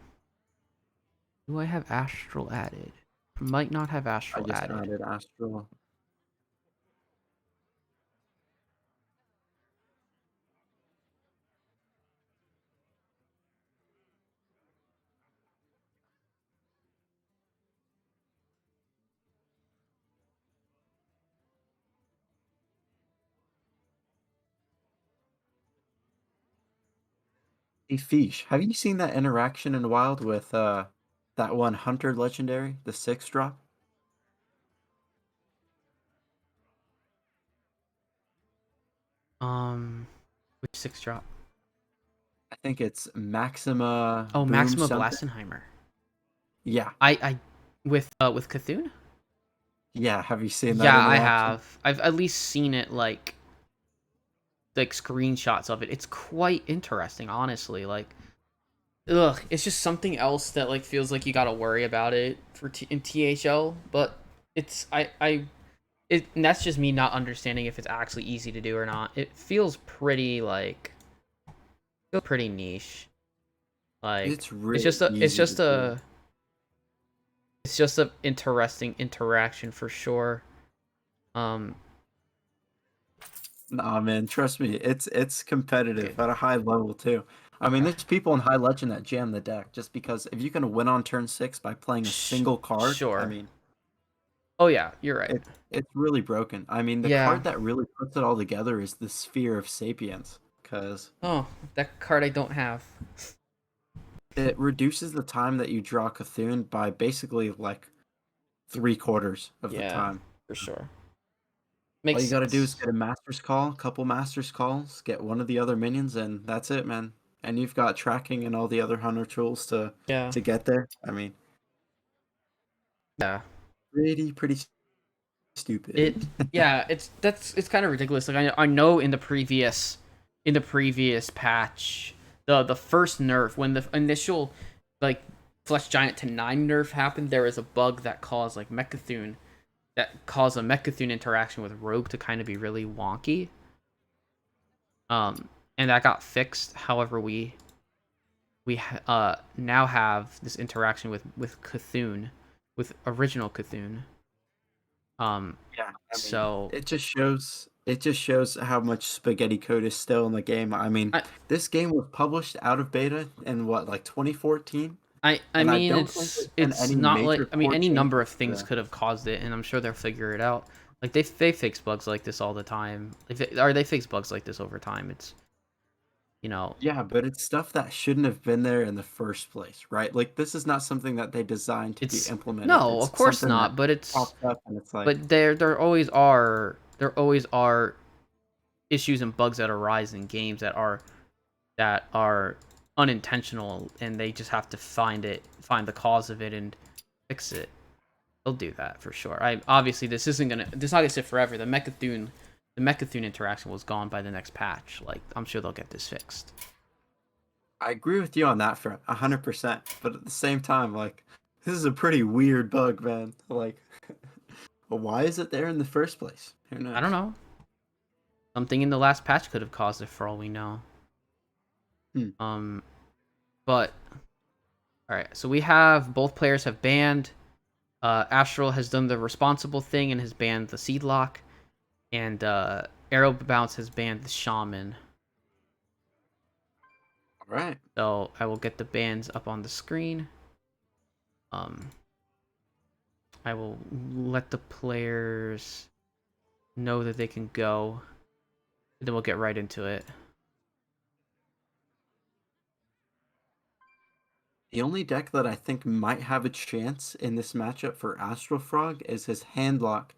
Do I have Astral added? Might not have I Astral just added. added Astral. Hey Fish, have you seen that interaction in Wild with that one Hunter Legendary, the 6-drop? Which 6-drop? I think it's Maxima Oh, Boom Maxima something. Blastenheimer. Yeah. I with Cthulhu? Yeah, have you seen that Yeah, I interaction? have. I've at least seen it like screenshots of it. It's quite interesting, honestly. Like, ugh, it's just something else that like feels like you gotta worry about it for in THL. But it's and that's just me not understanding if it's actually easy to do or not. It feels pretty pretty niche. Like It's really it's easy to just do. a interesting interaction for sure. Um, Nah, man, trust me, it's competitive good. at a high level too. I mean, Okay. there's people in High Legend that jam the deck just because if you can win on turn 6 by playing a single card, I Sure. mean, Oh yeah, you're right. it's really broken. I mean, the Yeah. card that really puts it all together is the Sphere of Sapience, because Oh, that card I don't have. it reduces the time that you draw Cthulhu by basically like 3/4 of the Yeah, time. for sure. All Makes you gotta do is sense. get a Master's Call, couple Master's Calls, get one of the other minions, and that's it, man. And you've got tracking and all the other hunter tools Yeah. to get there. I mean, Yeah. pretty stupid. It yeah, it's kind of ridiculous. Like I know in the previous patch, the first nerf when the initial like Flesh Giant to 9 nerf happened, there was a bug that caused like Mechathune that caused a Mechathune interaction with Rogue to kind of be really wonky. And that got fixed. However, we now have this interaction with Cthulhu, with original Cthulhu. Yeah, I mean, So it just shows how much spaghetti code is still in the game. I mean, I this game was published out of beta in what, like 2014, I and I mean don't think there's been it's any not like major I mean core any number changes of to things that. could have caused it, and I'm sure they'll figure it out. Like they fix bugs like this all the time. Or they fix bugs like this over time. It's you know Yeah, but it's stuff that shouldn't have been there in the first place, right? Like this is not something that they designed to be it's implemented. no, of It's course something that not. But it's pops up and it's like, but there always are issues and bugs that arise in games that are unintentional, and they just have to find the cause of it and fix it. They'll do that for sure. I obviously this isn't gonna this not gonna sit forever. The Mechathune interaction was gone by the next patch. Like I'm sure they'll get this fixed. I agree with you on that for 100%. But at the same time, like this is a pretty weird bug, man. Like, well, why is it there in the first place? Who knows? I don't know. Something in the last patch could have caused it for all we know. Hmm. But all right. So we have both players have banned. Astral has done the responsible thing and has banned the Seed Lock, and Arrow Bounce has banned the Shaman. All right. So I will get the bans up on the screen. I will let the players know that they can go, and then we'll get right into it. The only deck that I think might have a chance in this matchup for Astral Frog is his Handlock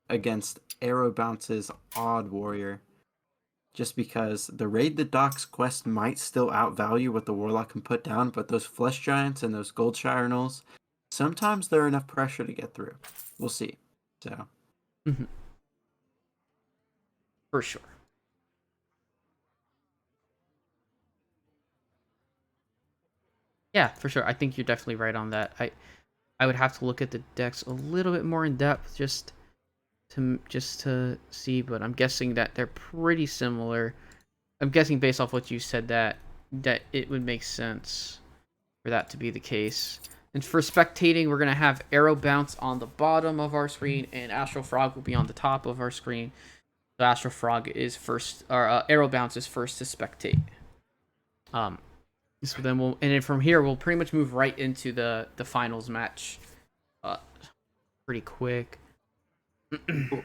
against Arrow Bounce's Odd Warrior. Just because the Raid the Docks quest might still outvalue what the Warlock can put down, but those Flesh Giants and those Goldshire Gnolls, sometimes they're enough pressure to get through. We'll see. So, For sure. Yeah, for sure. I think you're definitely right on that. I would have to look at the decks a little bit more in depth just to see, but I'm guessing that they're pretty similar. I'm guessing based off what you said that it would make sense for that to be the case. And for spectating, we're gonna have Arrow Bounce on the bottom of our screen, and Astral Frog will be on the top of our screen. So Astral Frog is first, or Arrow Bounce is first to spectate. So then from here we'll pretty much move right into the finals match. Pretty quick. That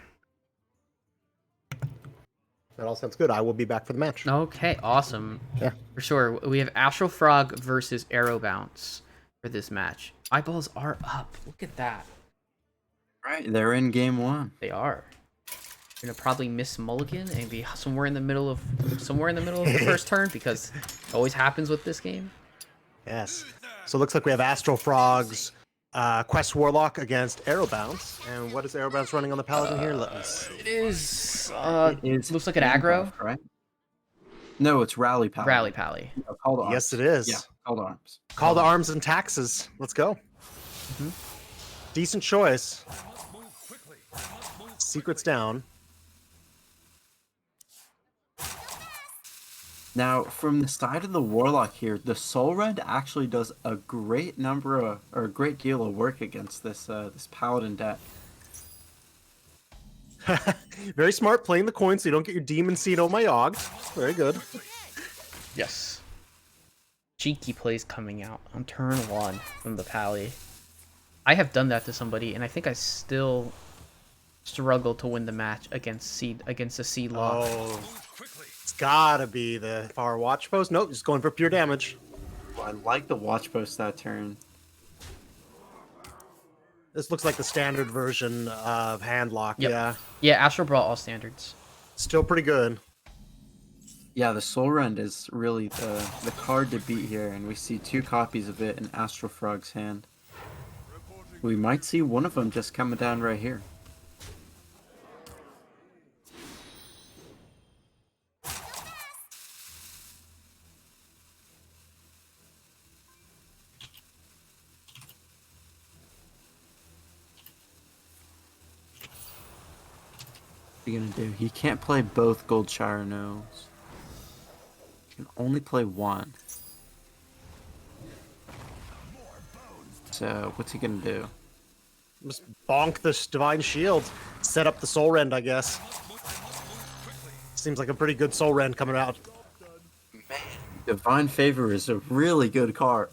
all sounds good. I will be back for the match. Okay, awesome. Yeah. For sure. We have Astral Frog versus Arrow Bounce for this match. Eyeballs are up. Look at that. right, they're in game one. They are. You're gonna probably miss mulligan and be somewhere in the middle of the first turn, because it always happens with this game. Yes. So it looks like we have Astral Frogs, Quest Warlock against Arrow Bounce. And what is Arrow Bounce running on the Paladin here? Let me see. It is. It is Looks like an hand aggro. buff, right? No, it's Rally Pally. Rally Pally. No, Call to Arms. Yes, it is. Yeah, Call to Arms. Call to Arms and Taxes. Let's go. Decent choice. Secrets down. Now, from the side of the Warlock here, the Soul Rend actually does a great a great deal of work against this this Paladin deck. Very smart, playing the coin so you don't get your Demon Seed on my Og. Very good. Yes. Cheeky plays coming out on turn 1 from the Pally. I have done that to somebody, and I think I still struggle to win the match against a Seed Lock. Oh, it's gotta be the far watch post. Nope, just going for pure damage. I like the Watch Post that turn. This looks like the standard version of Handlock. Yep. Yeah, Yeah, Astral brought all standards. still pretty good. Yeah, the Soul Rend is really the card to beat here, and we see 2 copies of it in Astral Frog's hand. We might see one of them just coming down right here. What are you gonna do? He can't play both Goldshire Gnolls. He can only play one. So what's he gonna do? Just bonk this Divine Shield. Set up the Soul Rend, I guess. Seems like a pretty good Soul Rend coming out. Divine Favor is a really good card.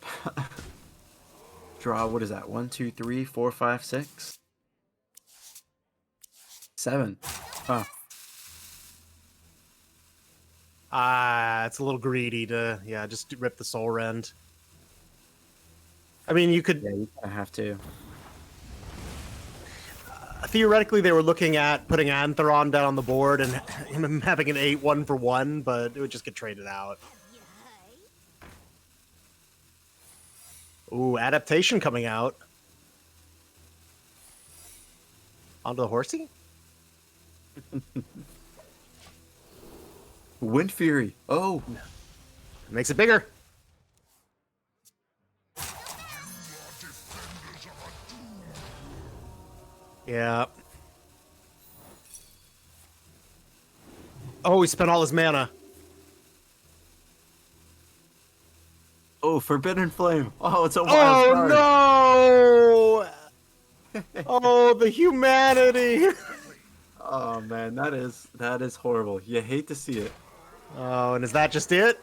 Draw, what is that? 1, 2, 3, 4, 5, 6, 7. Huh. It's a little greedy to, yeah, just rip the Soul Rend. I mean, you could... Yeah, you kinda have to. Theoretically, they were looking at putting Antheron down on the board and him having an 8-1 for 1, but it would just get traded out. Ooh, adaptation coming out. Onto the horsey? Wind Fury. Oh, Makes it bigger. Yeah. Oh, he spent all his mana. oh, Forbidden Flame. Oh, it's a wild Oh card. no! Oh, the humanity! Oh man, that is horrible. You hate to see it. Oh, and is that just it?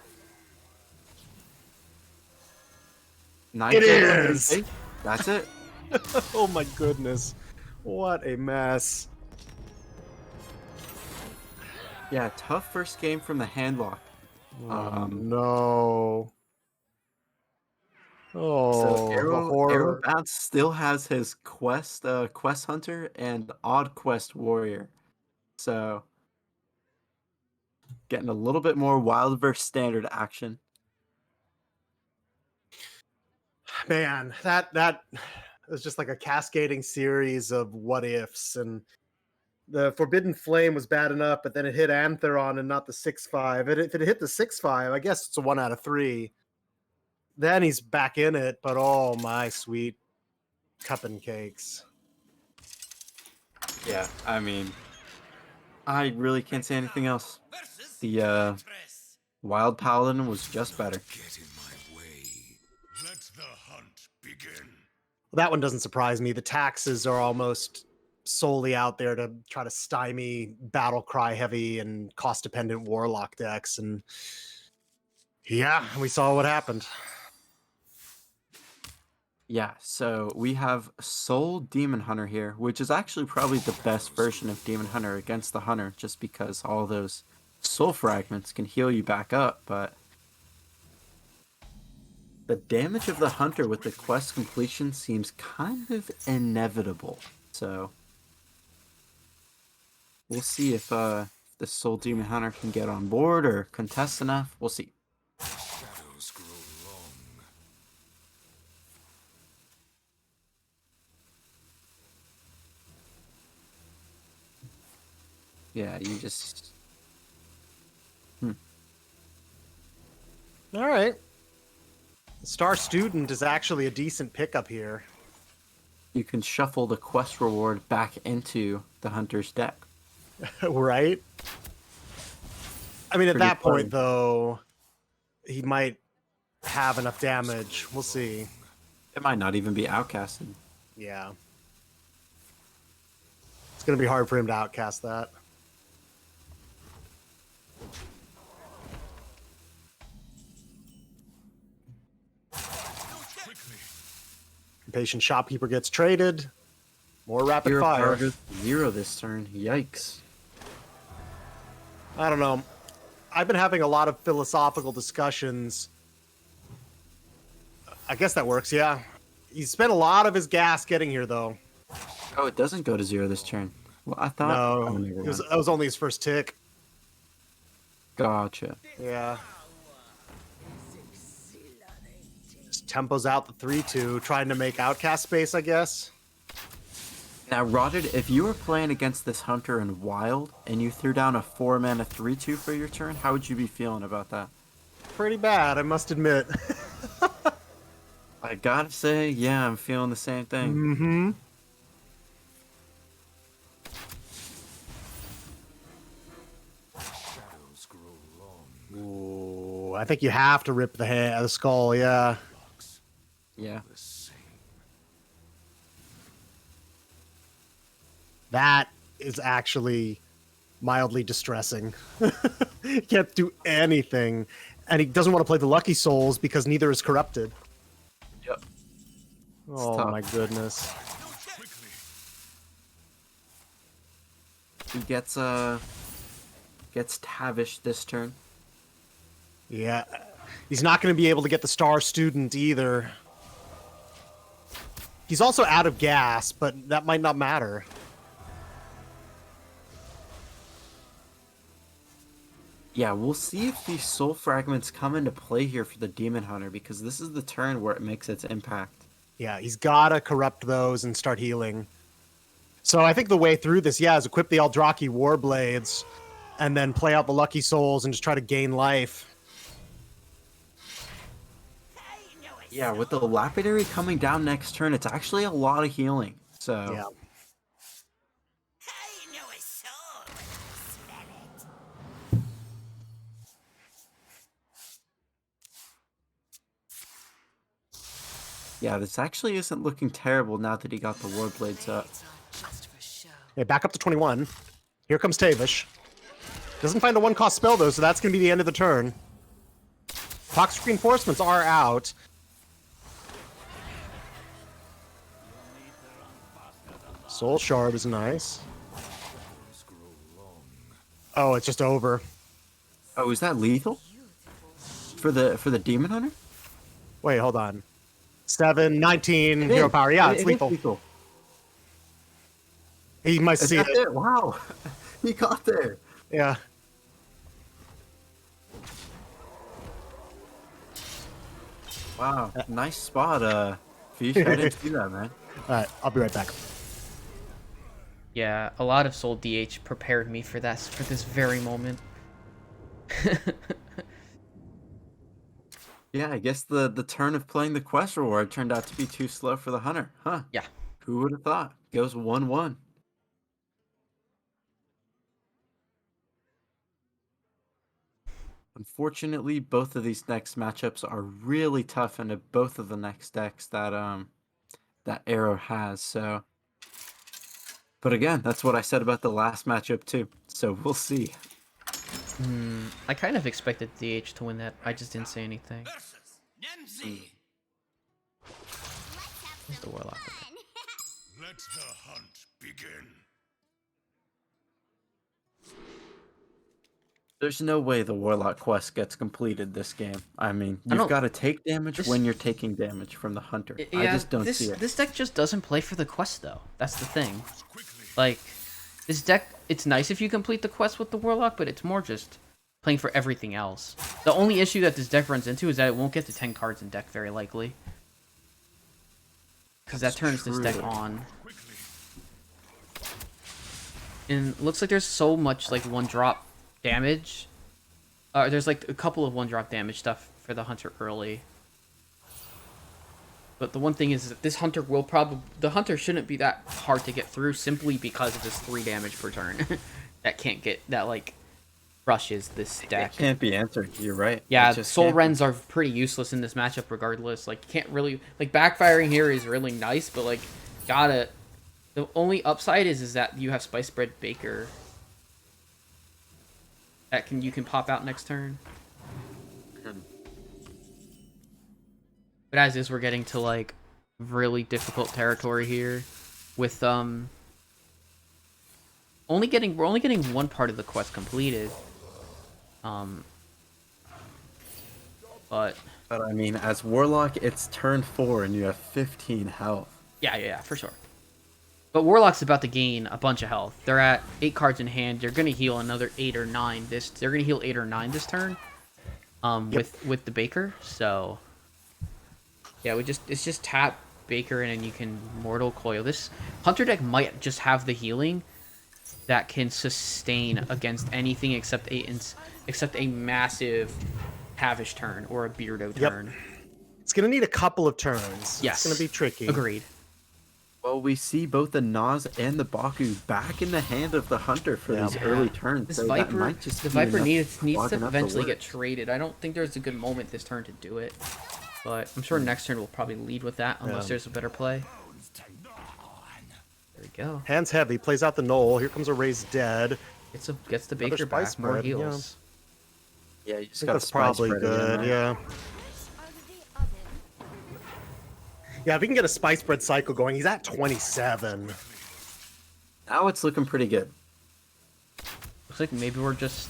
9 It damage. is! Hey, that's it. Oh my goodness. What a mess. Yeah, tough first game from the handlock. No. Oh, So the Arrow horror. Bounce still has his Quest Hunter and Odd Quest Warrior. So getting a little bit more wild versus standard action. Man, that was just like a cascading series of what ifs, and the Forbidden Flame was bad enough, but then it hit Antheron and not the 6/5. And if it hit the 6/5, I guess it's a 1 out of 3. Then he's back in it, but oh my sweet cup and cakes. Yeah, I mean, I really can't say anything else. Versus The Huntress. Wild Paladin was just better. Get in my way. Let the hunt begin. That one doesn't surprise me. The taxes are almost solely out there to try to stymie battle cry heavy and cost dependent warlock decks, and yeah, we saw what happened. Yeah, so we have Soul Demon Hunter here, which is actually probably the best version of Demon Hunter against the Hunter, just because all those soul fragments can heal you back up, but the damage of the Hunter with the quest completion seems kind of inevitable. So we'll see if the Soul Demon Hunter can get on board or contest enough. We'll see. Shadows grow long. Yeah, you just... All right. Star Student is actually a decent pickup here. You can shuffle the quest reward back into the Hunter's deck. Right? I mean, at Pretty that point, funny. though, he might have enough damage. We'll see. It might not even be outcasted. Yeah. It's going to be hard for him to outcast that. Impatient Shopkeeper gets traded. More rapid Hero fire. power goes to 0 this turn. Yikes. I don't know. I've been having a lot of philosophical discussions. I guess that works, yeah. He spent a lot of his gas getting here, though. Oh, it doesn't go to 0 this turn. Well, I thought... No, Oh, never mind. that was only his first tick. Gotcha. Yeah. Just tempos out the 3/2, trying to make outcast space, I guess. Now, Rotted, if you were playing against this Hunter in Wild, and you threw down a 4-mana 3/2 for your turn, how would you be feeling about that? Pretty bad, I must admit. I gotta say, yeah, I'm feeling the same thing. Mm-hmm. Shadows grow long. Ooh, I think you have to rip the skull, yeah. Yeah. The same. That is actually mildly distressing. He can't do anything, and he doesn't want to play the Lucky Souls because neither is corrupted. Yep. Oh tough. my goodness. He gets Tavish this turn. Yeah, he's not going to be able to get the Star Student either. He's also out of gas, but that might not matter. Yeah, we'll see if these soul fragments come into play here for the Demon Hunter, because this is the turn where it makes its impact. Yeah, he's got to corrupt those and start healing. So I think the way through this, is equip the Eldraki Warblades and then play out the Lucky Souls and just try to gain life. Yeah, with the Lapidary coming down next turn, it's actually a lot of healing. So Yeah. I know a soul. Smell it. yeah, this actually isn't looking terrible now that he got the Warblades up. Just for show. Okay, back up to 21. Here comes Tavish. Doesn't find a 1-cost spell, though, so that's going to be the end of the turn. Toxic Reinforcements are out. Soul Shard is nice. Oh, it's just over. Oh, is that lethal? For the Demon Hunter? Wait, hold on. 7, 19, It hero is. power. Yeah, It it's is lethal. He must Is see that it. it? Wow. He got there. Yeah. Wow. Nice spot, Fish. I didn't see that, man. Alright, I'll be right back. Yeah, a lot of Soul DH prepared me for this very moment. Yeah, I guess the turn of playing the quest reward turned out to be too slow for the hunter. Huh. Yeah. Who would have thought? Goes 1-1. Unfortunately, both of these next matchups are really tough into both of the next decks that Arrow has, so. But again, that's what I said about the last matchup too. So we'll see. I kind of expected DH to win that. I just didn't say anything. Versus Nemzi. Where's the Warlock? Let the hunt begin. There's no way the Warlock quest gets completed this game. I mean, I you've don't- got to take damage this- when you're taking damage from the hunter. I Yeah, just don't this see it. this deck just doesn't play for the quest though. That's the thing. Quickly. Like, this deck, it's nice if you complete the quest with the Warlock, but it's more just playing for everything else. The only issue that this deck runs into is that it won't get to 10 cards in deck very likely. Because that turns this deck true. on. And it looks like there's so much, like, 1-drop damage. There's, like, a couple of 1-drop damage stuff for the Hunter early. But the one thing is that this Hunter will probably... The Hunter shouldn't be that hard to get through simply because of this 3 damage per turn. that can't get... That, like, rushes this deck. It can't be answered. You're right. Yeah, It just Soul can't be. Rens are pretty useless in this matchup regardless. Like, you can't really... Like, backfiring here is really nice, but, like, gotta... The only upside is that you have Spice Bread Baker. That you can pop out next turn. But as is, we're getting to, like, really difficult territory here. With, we're only getting one part of the quest completed. But I mean, as Warlock, it's turn 4 and you have 15 health. yeah, for sure. But Warlock's about to gain a bunch of health. They're at 8 cards in hand. They're gonna heal another 8 or 9 they're gonna heal 8 or 9 this turn. With the Baker. So yeah, it's just tap Baker and then you can Mortal Coil. This Hunter deck might just have the healing that can sustain against anything except a massive Tavish turn or a Beardo turn. It's going to need a couple of turns. Yes. It's going to be tricky. Agreed. Well, we see both the Naz and the Baku back in the hand of the hunter for these early turns. This so that Viper, might just the be Viper enough needs clogging to up the eventually get works. traded. I don't think there's a good moment this turn to do it, but I'm sure next turn we'll probably lead with that unless there's a better play. There we go. Hands heavy, plays out the knoll. Here comes a raised dead. Gets the Another Baker back. spice More spread, yeah. heals. Yeah, you I just think got that's probably good, yeah. Yeah, if we can get a spice spread cycle going, he's at 27. Now it's looking pretty good. Looks like maybe we're just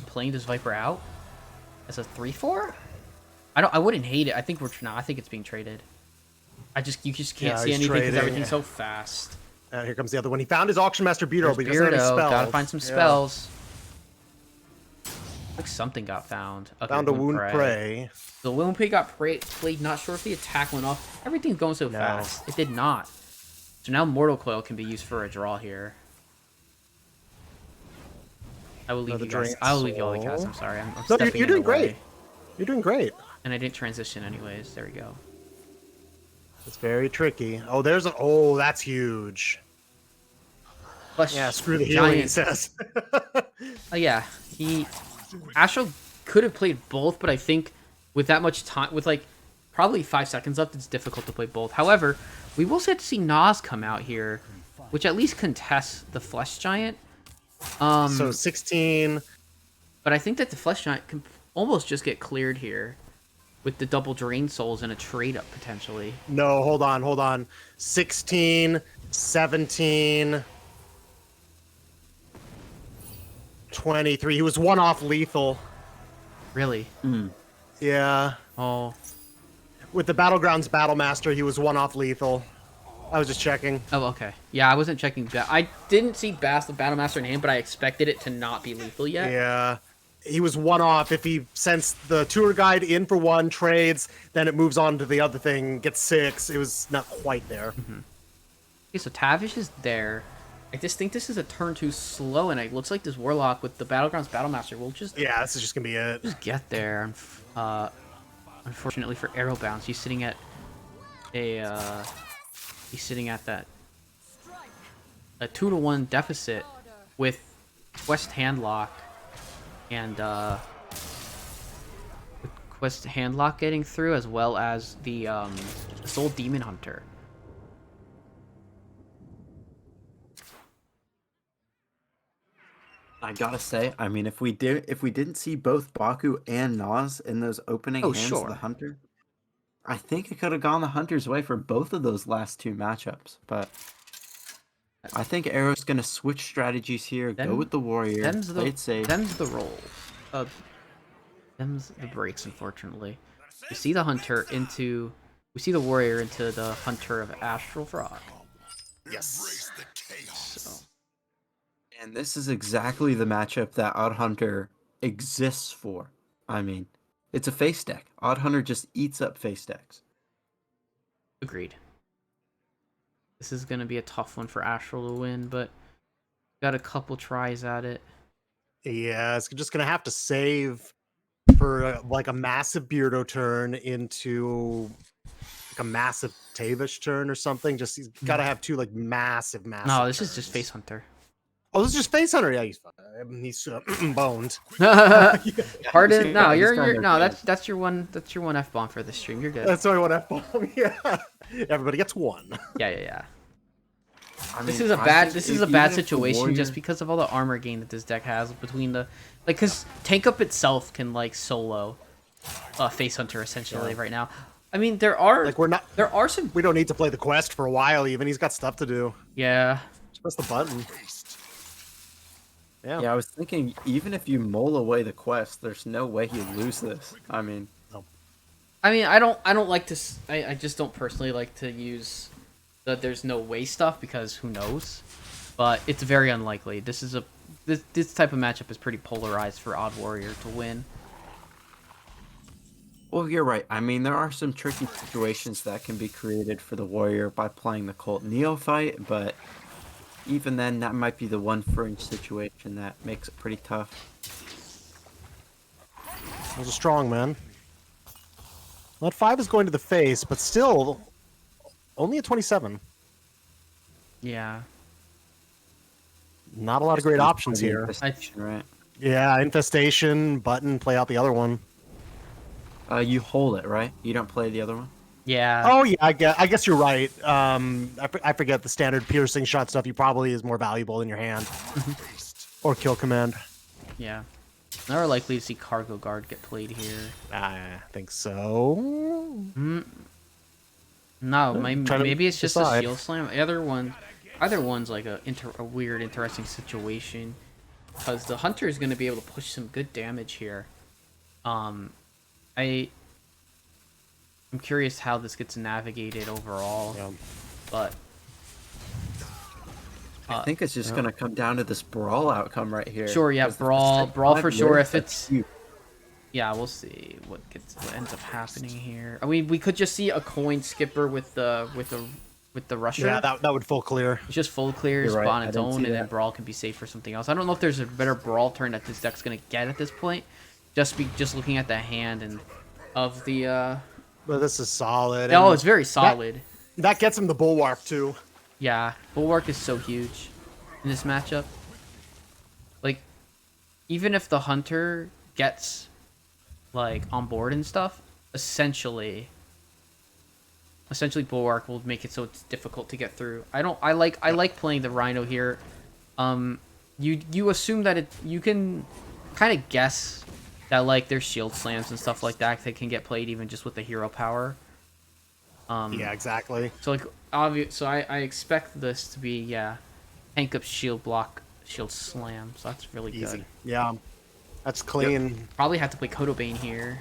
playing this Viper out as a 3/4. I wouldn't hate it. I think I think it's being traded. You just can't Yeah, see he's anything because trading. everything's so fast. And here comes the other one. He found his Auction Master Beetle, but he doesn't have any Beardo, spells. gotta find some Yeah. spells. Like something got found. Okay, Found a Wound Prey. The Wound Prey got played. Not sure if the attack went off. Everything's going so No. fast. It did not. So now Mortal Coil can be used for a draw here. I will leave Another you guys. Drain I will leave you all the Soul. cast. I'm sorry. I'm No, stepping you're in doing the way. great. You're doing great. And I didn't transition anyways. There we go. It's very tricky. Oh, oh, that's huge. Plus, Yeah, screw the healing, he giant. says. Yeah, Astro could have played both, but I think with that much time, with like probably 5 seconds left, it's difficult to play both. However, we will get to see Noz come out here, which at least contests the Flesh Giant. So 16. But I think that the Flesh Giant can almost just get cleared here with the double Drain Souls and a trade up potentially. No, hold on. 16, 17, 23. He was one off lethal. Really? Yeah. Oh. With the Battlegrounds Battlemaster, he was one off lethal. I was just checking. Oh, okay. Yeah, I wasn't checking. I didn't see Bass the Battlemaster in hand, but I expected it to not be lethal yet. Yeah. He was one off. If he sends the tour guide in for one, trades, then it moves on to the other thing, gets 6. It was not quite there. Okay, so Tavish is there. I just think this is a turn too slow, and it looks like this Warlock with the Battlegrounds Battlemaster will just Yeah, this is just going to be it. get there. Unfortunately for Arrow Bounce, he's sitting at that a 2-to-1 deficit with Quest Handlock and with Quest Handlock getting through, as well as the Soul Demon Hunter. I gotta say, I mean, if we didn't see both Baku and Nas in those opening hands sure. of the Hunter, I think it could have gone the Hunter's way for both of those last 2 matchups. But I think Arrow's gonna switch strategies here, go with the Warrior, play it safe. Them's the roll. Them's the breaks, unfortunately. We see the Warrior into the Hunter of Astral Frog. Yes. So. And this is exactly the matchup that Odd Hunter exists for. I mean, it's a face deck. Odd Hunter just eats up face decks. Agreed. This is going to be a tough one for Astral to win, but got a couple tries at it. Yeah, it's just going to have to save for like a massive Beardo turn into like a massive Tavish turn or something. Just he's got to have 2 like massive. No, this is just turns. Face Hunter. Oh, this is just Face Hunter. Yeah, he's boned. Pardon? No, he's you're kinda no. good. That's your one F-bomb for this stream. You're good. That's why I want F-bomb. Yeah, everybody gets 1. Yeah. I This mean, is a I bad. think This is a even bad if the situation Warrior- just because of all the armor gain that this deck has between the because Tank Up itself can like solo Face Hunter essentially right now. I mean there are there are some We don't need to play the quest for a while. Even he's got stuff to do. yeah. Just press the button. Yeah. Yeah, I was thinking, even if you mull away the quest, there's no way he'd lose this. I mean, I don't like to. I just don't personally like to use the there's no way stuff because who knows, but it's very unlikely. This type of matchup is pretty polarized for Odd Warrior to win. well, you're right. I mean, there are some tricky situations that can be created for the Warrior by playing the Cult Neophyte, but even then, that might be the one fringe situation that makes it pretty tough. That was a strong man. Well, that 5 is going to the face, but still only a 27. Yeah. Not a lot of great options here. Infestation, right? Yeah, infestation, button, play out the other one. You hold it, right? You don't play the other one? Yeah. Oh yeah, I guess you're right. I forget the standard piercing shot stuff. You probably is more valuable in your hand or kill command. Yeah. Now we're likely to see Cargo Guard get played here. I think so. No, Trying to maybe it's just a decide. shield slam. Either one's like a weird, interesting situation. Because the Hunter is going to be able to push some good damage here. I'm curious how this gets navigated overall. Yeah. But I think it's just gonna come down to this brawl outcome right here. sure, yeah, 'Cause the brawl percent for live sure. lives, If that's it's huge. yeah, we'll see what ends up happening here. I mean, we could just see a coin skipper with the rusher. Yeah, that would full clear. It's just full clears You're right, on I its didn't own, see and then that. brawl can be safe for something else. I don't know if there's a better brawl turn that this deck's gonna get at this point. Just looking at the hand and of the But this is solid. oh, and it's very solid. that gets him the bulwark too. Yeah, Bulwark is so huge in this matchup. Like, even if the Hunter gets, like, on board and stuff, essentially Bulwark will make it so it's difficult to get through. I like playing the Rhino here. You assume that you can kind of guess that, like, there's shield slams and stuff like that can get played even just with the hero power. Yeah, exactly. So like so I expect this to be tank up shield block shield slam. So that's really Easy. good. Yeah, that's clean. Probably have to play Kodobane here.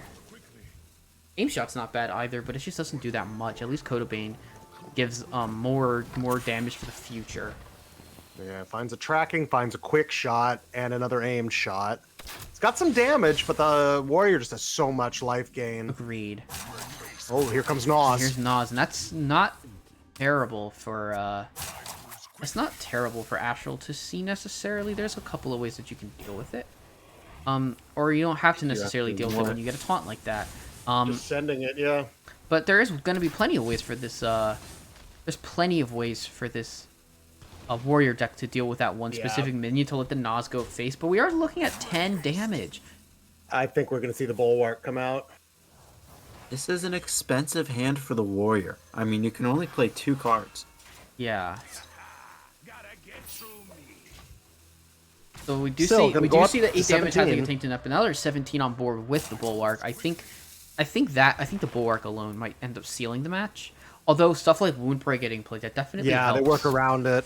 Aim shot's not bad either, but it just doesn't do that much. At least Kodobane gives more damage for the future. Yeah, finds a tracking, finds a quick shot, and another aimed shot. It's got some damage, but the warrior just has so much life gain. Agreed. Oh, here comes Nos. Here's Nas, and that's not terrible for it's not terrible for Astral to see necessarily. There's a couple of ways that you can deal with it. Or you don't have to necessarily deal with it when you get a taunt like that. Just sending it, yeah. But there is going to be plenty of ways for this. There's plenty of ways for this warrior deck to deal with that one specific minion to let the Nas go face. But we are looking at 10 damage. I think we're gonna see the bulwark come out. This is an expensive hand for the warrior. I mean, you can only play 2 cards. Yeah. Gotta get through me. So we do Still, see gonna go up the 8 to damage having 17. taken up, and now there's 17 on board with the bulwark. I think the bulwark alone might end up sealing the match. Although stuff like wound break getting played, that definitely Yeah, helps. they work around it.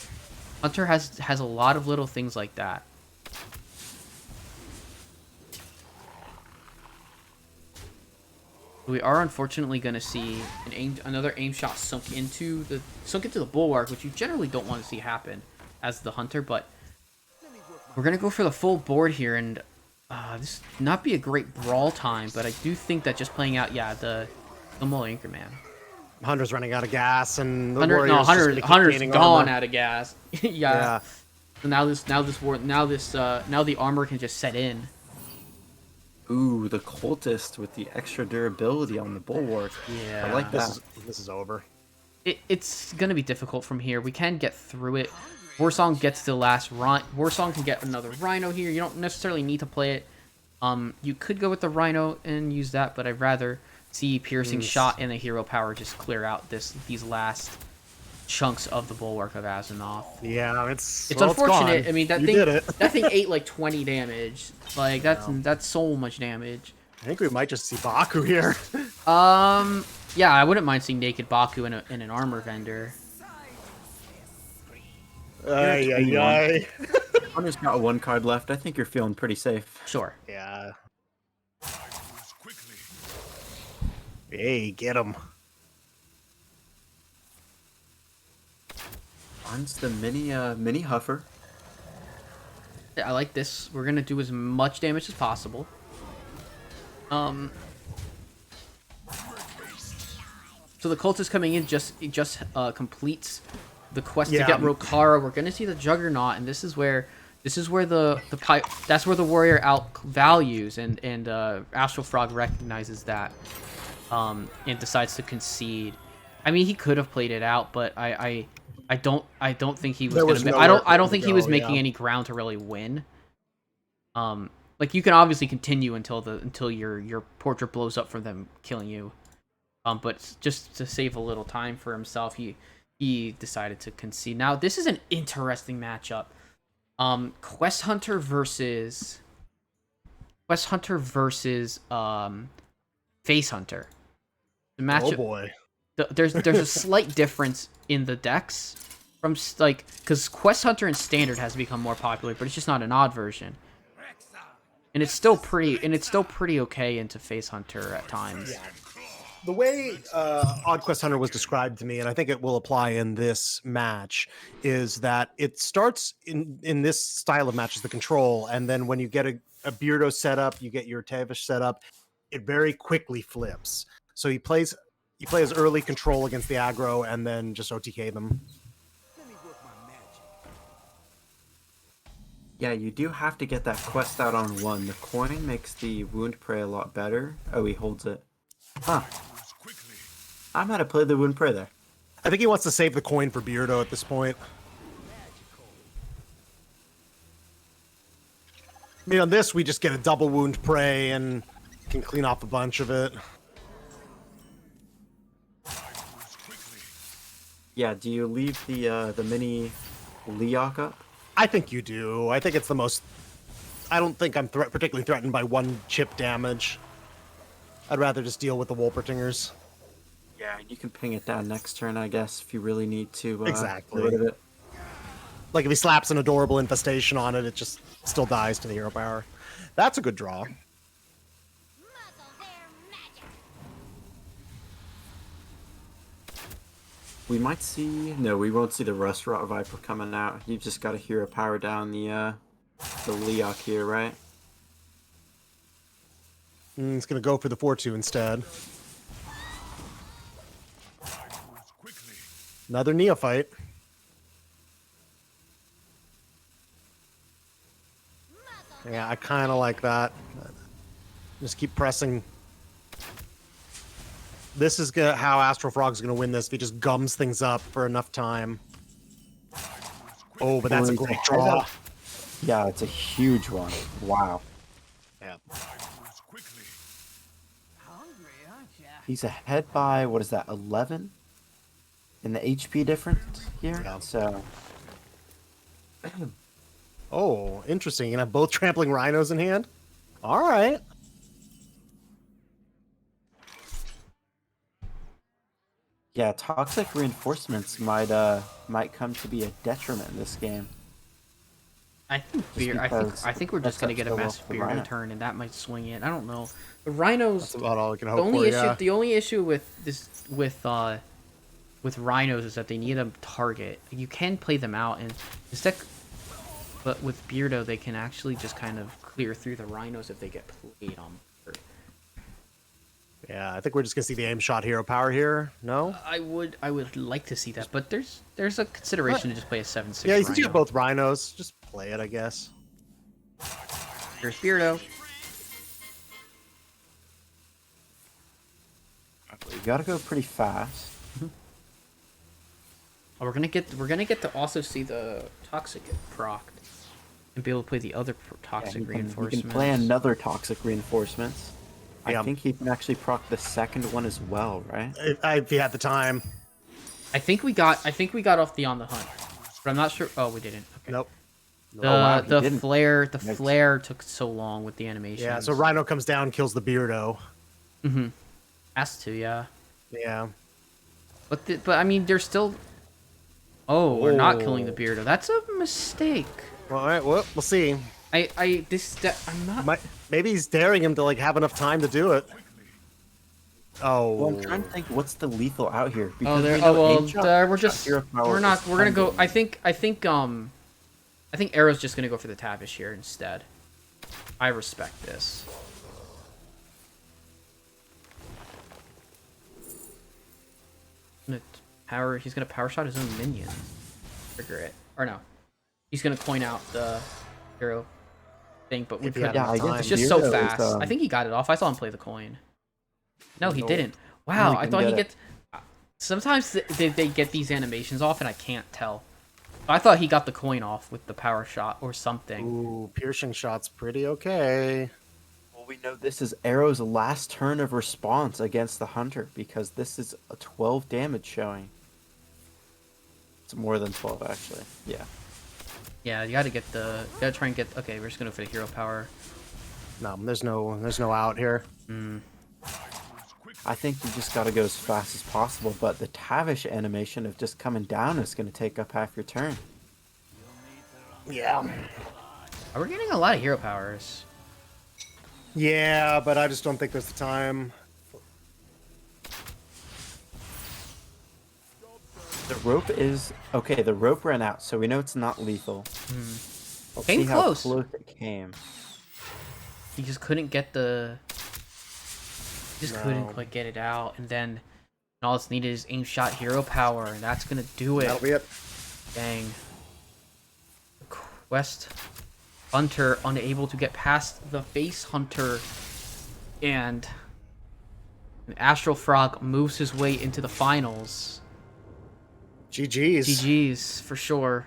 Hunter has a lot of little things like that. We are unfortunately going to see another aim shot sunk into the bulwark, which you generally don't want to see happen as the Hunter, but we're going to go for the full board here, and this not be a great brawl time, but I do think that just playing out, the Mole Anchorman. Hunter's running out of gas, and the Hunter's Hunter's gone armor. out of gas. Yeah. So now the armor can just set in. Ooh, the cultist with the extra durability on the bulwark. Yeah. I like that. This is over. It's gonna be difficult from here. We can get through it. Warsong gets the last run. Warsong can get another Rhino here. You don't necessarily need to play it. You could go with the Rhino and use that, but I'd rather see Piercing Shot and the Hero Power just clear out these last chunks of the Bulwark of Azzinoth. Yeah, it's unfortunate. gone. I mean, that You thing did it. that thing ate like 20 damage. Like that's so much damage. I think we might just see Baku here. Yeah, I wouldn't mind seeing Naked Baku in an armor vendor. Ay, ay, ay. Hunter's got 1 card left. I think you're feeling pretty safe. Sure. Yeah. I moves quickly. Hey, get him. Finds the mini huffer. I like this. We're gonna do as much damage as possible. So the cultist coming in just completes the quest to get Rokara. We're gonna see the Juggernaut, and this is where that's where the warrior out values, and Astral Frog recognizes that, and decides to concede. I mean, he could have played it out, but I don't think he was I don't think he was making any ground to really win. Like, you can obviously continue until your portrait blows up from them killing you. But just to save a little time for himself, he decided to concede. Now this is an interesting matchup. Quest Hunter versus Face Hunter. The matchup. Oh boy. There's a slight difference in the decks from like because Quest Hunter in Standard has become more popular, but it's just not an odd version. And it's still pretty okay into Face Hunter at times. Yeah. The way Odd Quest Hunter was described to me, and I think it will apply in this match, is that it starts in this style of match as the control, and then when you get a Beardo set up, you get your Tavish set up, it very quickly flips. So you plays early control against the aggro, and then just OTK them. Yeah, you do have to get that quest out on one. The coin makes the wound prey a lot better. Oh, he holds it. Huh. I might have played the wound prey there. I think he wants to save the coin for Beardo at this point. I mean, on this, we just get a double wound prey and can clean off a bunch of it. Yeah, do you leave the mini Leok up? I think you do. I think it's the most... I don't think I'm particularly threatened by one chip damage. I'd rather just deal with the Wolpertingers. Yeah, you can ping it down next turn, I guess, if you really need to Exactly. get rid of it. Like, if he slaps an adorable infestation on it, it just still dies to the hero power. That's a good draw. Muzzle their magic. We might see... No, we won't see the Rust Rot Viper coming out. You've just got to hero power down the Leok here, right? He's going to go for the 4-2 instead. Another Neophyte. Yeah, I kind of like that. Just keep pressing. This is how Astral Frog's going to win this if he just gums things up for enough time. Oh, but that's a great draw. Yeah, it's a huge one. Wow. Yeah. Hungry, aren't ya? He's ahead by, what is that, 11? In the HP difference here? Yeah. So... Oh, interesting. You can have both trampling rhinos in hand? All right. Yeah, toxic reinforcements might come to be a detriment in this game. I think because I think we're just gonna that's get a so massive well for Beardo Rhino. turn, and that might swing it. I don't know. The Rhinos. That's about all I can The hope only for, issue, yeah. the only issue with this with Rhinos is that they need a target. You can play them out, and instead, but with Beardo, they can actually just kind of clear through the Rhinos if they get played on. Yeah, I think we're just going to see the aim shot hero power here. No? I would like to see that, but there's a consideration to just play a 7/6. Yeah, since you Rhino. got both rhinos, just play it, I guess. Here's Beardo. You gotta go pretty fast. Oh, we're gonna get to also see the toxic get procced and be able to play the other toxic You reinforcements. can play another toxic reinforcements. Yeah. I think he can actually proc the second one as well, right? If you had the time. I think we got off the on the hunt, but I'm not sure. Oh, we didn't. Okay. Nope. The wow, he the didn't. flare Yikes. flare took so long with the animation. Yeah, so Rhino comes down, kills the Beardo. has to, yeah. Yeah. But I mean, they're still. Oh, we're not killing the Oh. Beardo. That's a mistake. Well, all right, well, we'll see. I'm not. Maybe he's daring him to like have enough time to do it. Oh. Well, I'm trying to think what's the lethal out here. Oh, Because there. we know Oh well, aim shot- we're shot just. hero power We're not. is We're gonna go. funded. I think Arrow's just gonna go for the Tavish here instead. I respect this. He's gonna power shot his own minion. Trigger it. Or no. He's gonna coin out the hero thing, but we If he could. had enough I guess time. It's just so Beardo is, fast. I think he got it off. I saw him play the coin. No, he Nope. didn't. Wow, Really I couldn't thought he get gets. Sometimes they get these animations off, and I can't tell. I thought he got the coin off with the power shot or something. Ooh, piercing shot's pretty okay. we know this is Arrow's last turn of response against the Hunter because this is a 12 damage showing. It's more than 12 actually. Yeah. Yeah, you gotta get the. You gotta try and get. Okay, we're just gonna go for the hero power. No, there's no out here. I think you just gotta go as fast as possible, but the Tavish animation of just coming down is gonna take up half your turn. Yeah. We're getting a lot of hero powers. Yeah, but I just don't think there's the time. The rope is okay. The rope ran out, so we know it's not lethal. Let's Came see how close. close it came. He just couldn't get the. Just couldn't No. quite get it out, and then all it's needed is aim shot hero power, and that's gonna do it. That'll be it. Dang. Quest Hunter unable to get past the face hunter, and an Astral Frog moves his way into the finals. GG's. GG's for sure.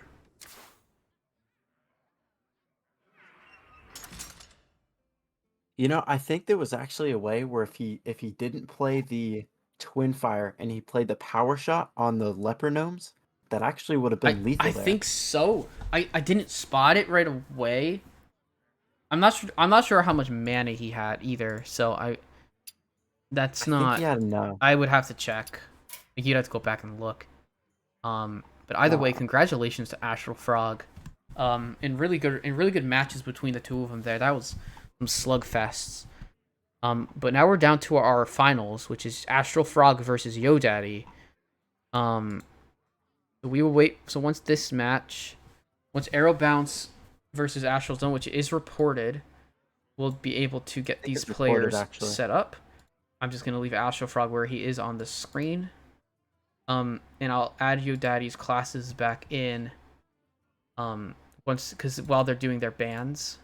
You know, I think there was actually a way where if he didn't play the Twin Fire and he played the Power Shot on the Leper Gnomes, that actually would have been lethal I there. think so. I didn't spot it right away. I'm not sure how much mana he had either. So I that's think not. he had enough. I would have to check. Like, you'd have to go back and look. But either way, congratulations to Astral Frog. In really good matches between the two of them there. That was some slugfests. But now we're down to our finals, which is Astral Frog versus YoDaddy. So we will wait. So once Arrow Bounce versus Astral Zone, which is reported, we'll be able to get these players set up. I'm just gonna leave Astral Frog where he is on the screen. And I'll add YoDaddy's classes back in. While they're doing their bans.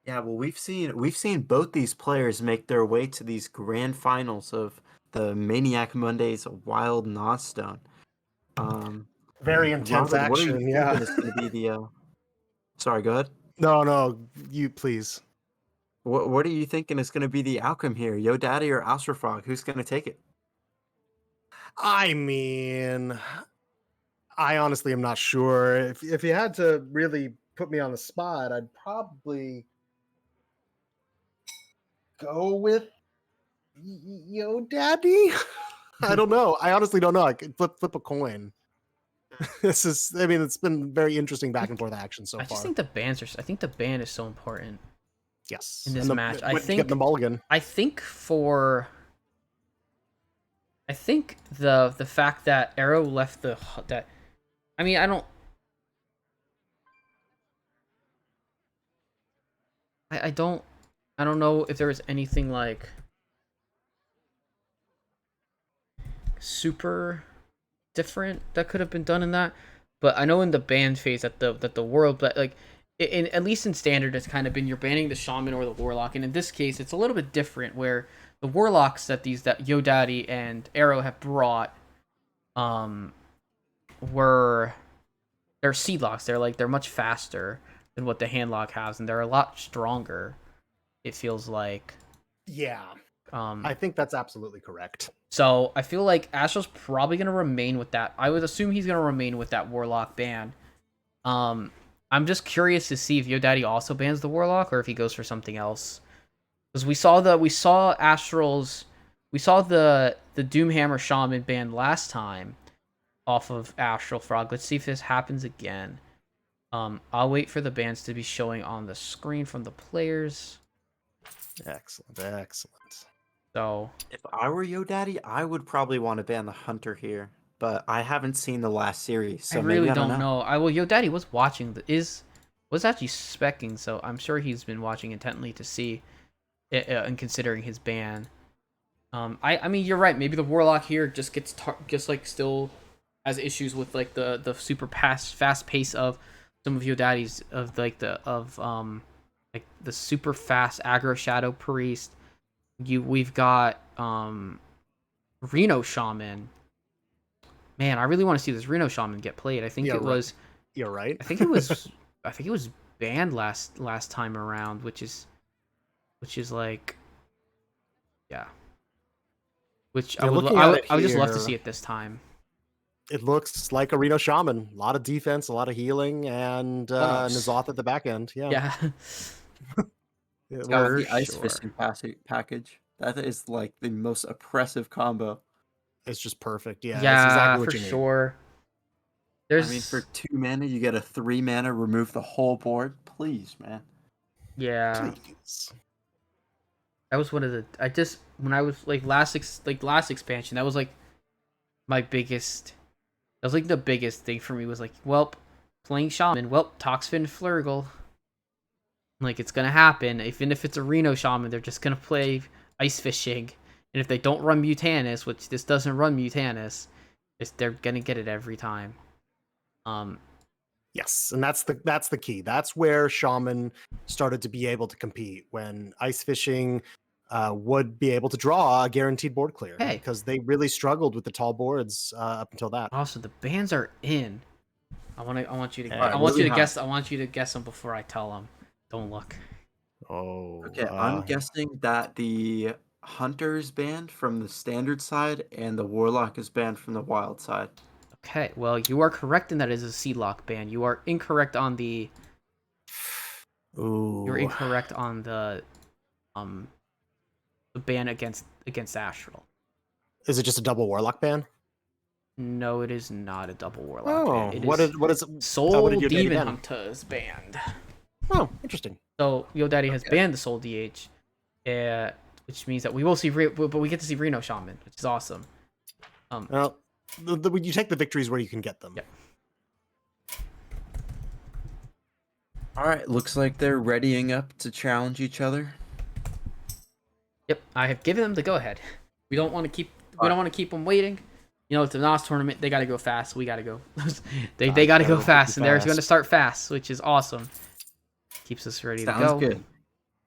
Yeah, well, we've seen both these players make their way to these grand finals of the Maniac Mondays Wild Nozstone. Very intense Robert, what are you action. Yeah. thinking is going to be the? Sorry, go ahead. No, you please. What are you thinking is going to be the outcome here? YoDaddy or Astral Frog? Who's going to take it? I mean, I honestly am not sure. If you had to really put me on the spot, I'd probably go with YoDaddy. I don't know. I honestly don't know. I could flip a coin. It's been very interesting back and forth action so far. I just think the bans are. I think the ban is so important. Yes. In this match, I think getting the mulligan. I think the fact that Arrow left that. I mean, I don't know if there was anything like super different that could have been done in that, but I know in the ban phase that the world, but like at least in standard, it's kind of been you're banning the shaman or the warlock, and in this case, it's a little bit different where the warlocks that YoDaddy and Arrow have brought, they're seed locks. They're much faster than what the handlock has, and they're a lot stronger. It feels like. Yeah. I think that's absolutely correct. So I feel like Astral's probably gonna remain with that. I would assume he's gonna remain with that warlock ban. I'm just curious to see if YoDaddy also bans the warlock or if he goes for something else. Because we saw the Doomhammer Shaman ban last time off of Astral Frog. Let's see if this happens again. I'll wait for the bans to be showing on the screen from the players. Excellent. So if I were YoDaddy, I would probably want to ban the Hunter here, but I haven't seen the last series, so I really maybe I don't know. YoDaddy was watching was actually specking, so I'm sure he's been watching intently to see it, and considering his ban. I mean, you're right. Maybe the warlock here just gets still has issues with like the super fast pace of some of YoDaddy's like the super fast aggro shadow priest. We've got Reno Shaman, Man, I really want to see this Reno Shaman get played. I think Yeah, it right. was. You're right. I think it was. I think it was banned last time around, which is like, yeah. Which I Yeah, would. looking at it I would just love to here, see it this time. it looks like a Reno Shaman. A lot of defense, a lot of healing, and Thanos. N'Zoth at the back end. Yeah, Yeah. It's got For the ice sure. fishing package. That is like the most oppressive combo. it's just perfect. Yeah, it's Yeah, exactly what for you need. sure. I mean, for There's 2 mana, you get a 3 mana, remove the whole board. Please, man. yeah. Please. That was one of the. I just when I was like last expansion. That was like my biggest. That was like the biggest thing for me was like, welp, playing Shaman. Welp, Toxfin Flurgle. Like it's gonna happen. Even if it's a Reno Shaman, they're just gonna play Ice Fishing. And if they don't run Mutanus, which this doesn't run Mutanus, they're gonna get it every time. Yes, and that's the key. That's where Shaman started to be able to compete when ice fishing would be able to draw a guaranteed board clear Hey. because they really struggled with the tall boards up until that. Also, the bands are in. I want you to. Alright, I want you to really guess. I want you to guess them before I tell them. Don't look. Oh, Okay, I'm guessing that the Hunter is banned from the standard side and the Warlock is banned from the wild side. Okay, well, you are correct in that it is a Seedlock ban. You are incorrect on the. You're ooh, incorrect on um the ban against Astral. is it just a double warlock ban? No, it is not a double Warlock ban. It what is is what is Soul what did your daddy Demon ban? Hunter is banned. Oh, interesting. So Daddy has Okay. banned the Soul DH, which means that we will see, but we get to see Reno Shaman, which is awesome. Well, you take the victories where you can get them. Yep. All right, looks like they're readying up to challenge each other. Yep, I have given them the go ahead. We don't want to keep them waiting. You know, it's a NOS tournament. They got to go fast. We got to go. they got to gotta go go fast, pretty and they're fast. going to start fast, which is awesome. Keeps us ready to Sounds go. good.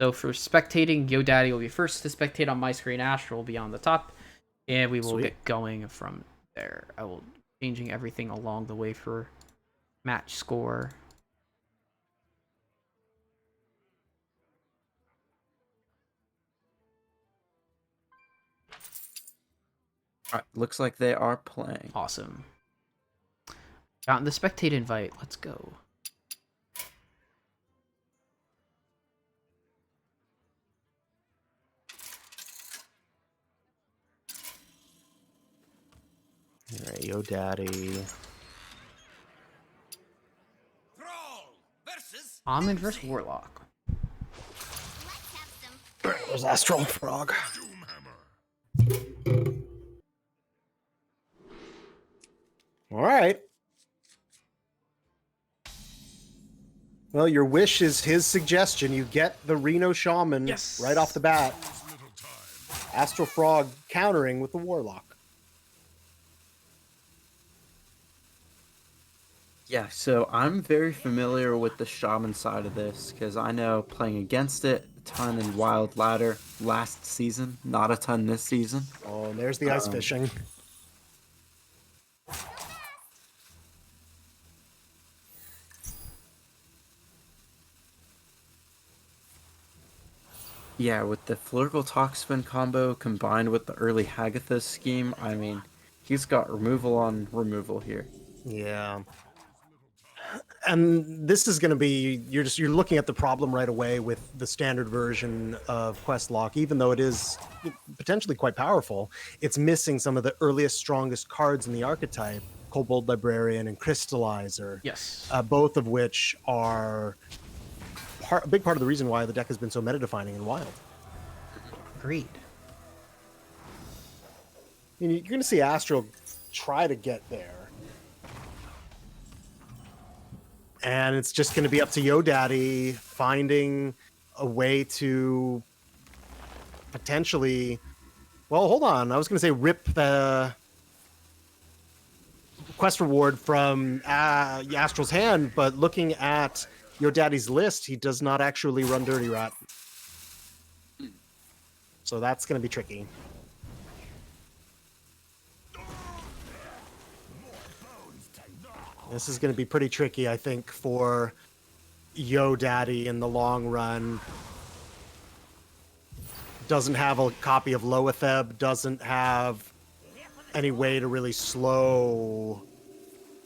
So for spectating, Daddy will be first to spectate on my screen. Astral will be on the top, and we will Sweet. get going from there. I will changing everything along the way for match score. All right, looks like they are playing. Awesome. Gotten the spectate invite. Let's go. All right, yo, daddy. Thrall versus Shaman versus Warlock. Let's have some There's Astral Frog. Doomhammer. All right. Well, your wish is his suggestion. You get the Reno Shaman Yes. right off the bat. Little time. Astral Frog countering with the Warlock. Yeah, so I'm very familiar with the Shaman side of this because I know playing against it a ton in Wild Ladder last season, not a ton this season. Oh, and there's the ice fishing. Yeah, with the Flurgle Toxfin combo combined with the early Hagatha scheme, I mean, he's got removal on removal here. Yeah. And this is going to be you're looking at the problem right away with the standard version of Quest Lock, even though it is potentially quite powerful. It's missing some of the earliest, strongest cards in the archetype, Kobold Librarian and Crystallizer. Yes. Both of which are a big part of the reason why the deck has been so meta-defining in Wild. Agreed. You're going to see Astral try to get there. And it's just going to be up to Yo Daddy finding a way to potentially. Well, hold on. I was going to say rip the quest reward from Astral's hand, but looking at Yo Daddy's list, he does not actually run Dirty Rat. So that's going to be tricky. This is going to be pretty tricky, I think, for Yo Daddy in the long run. Doesn't have a copy of Loetheb, doesn't have any way to really slow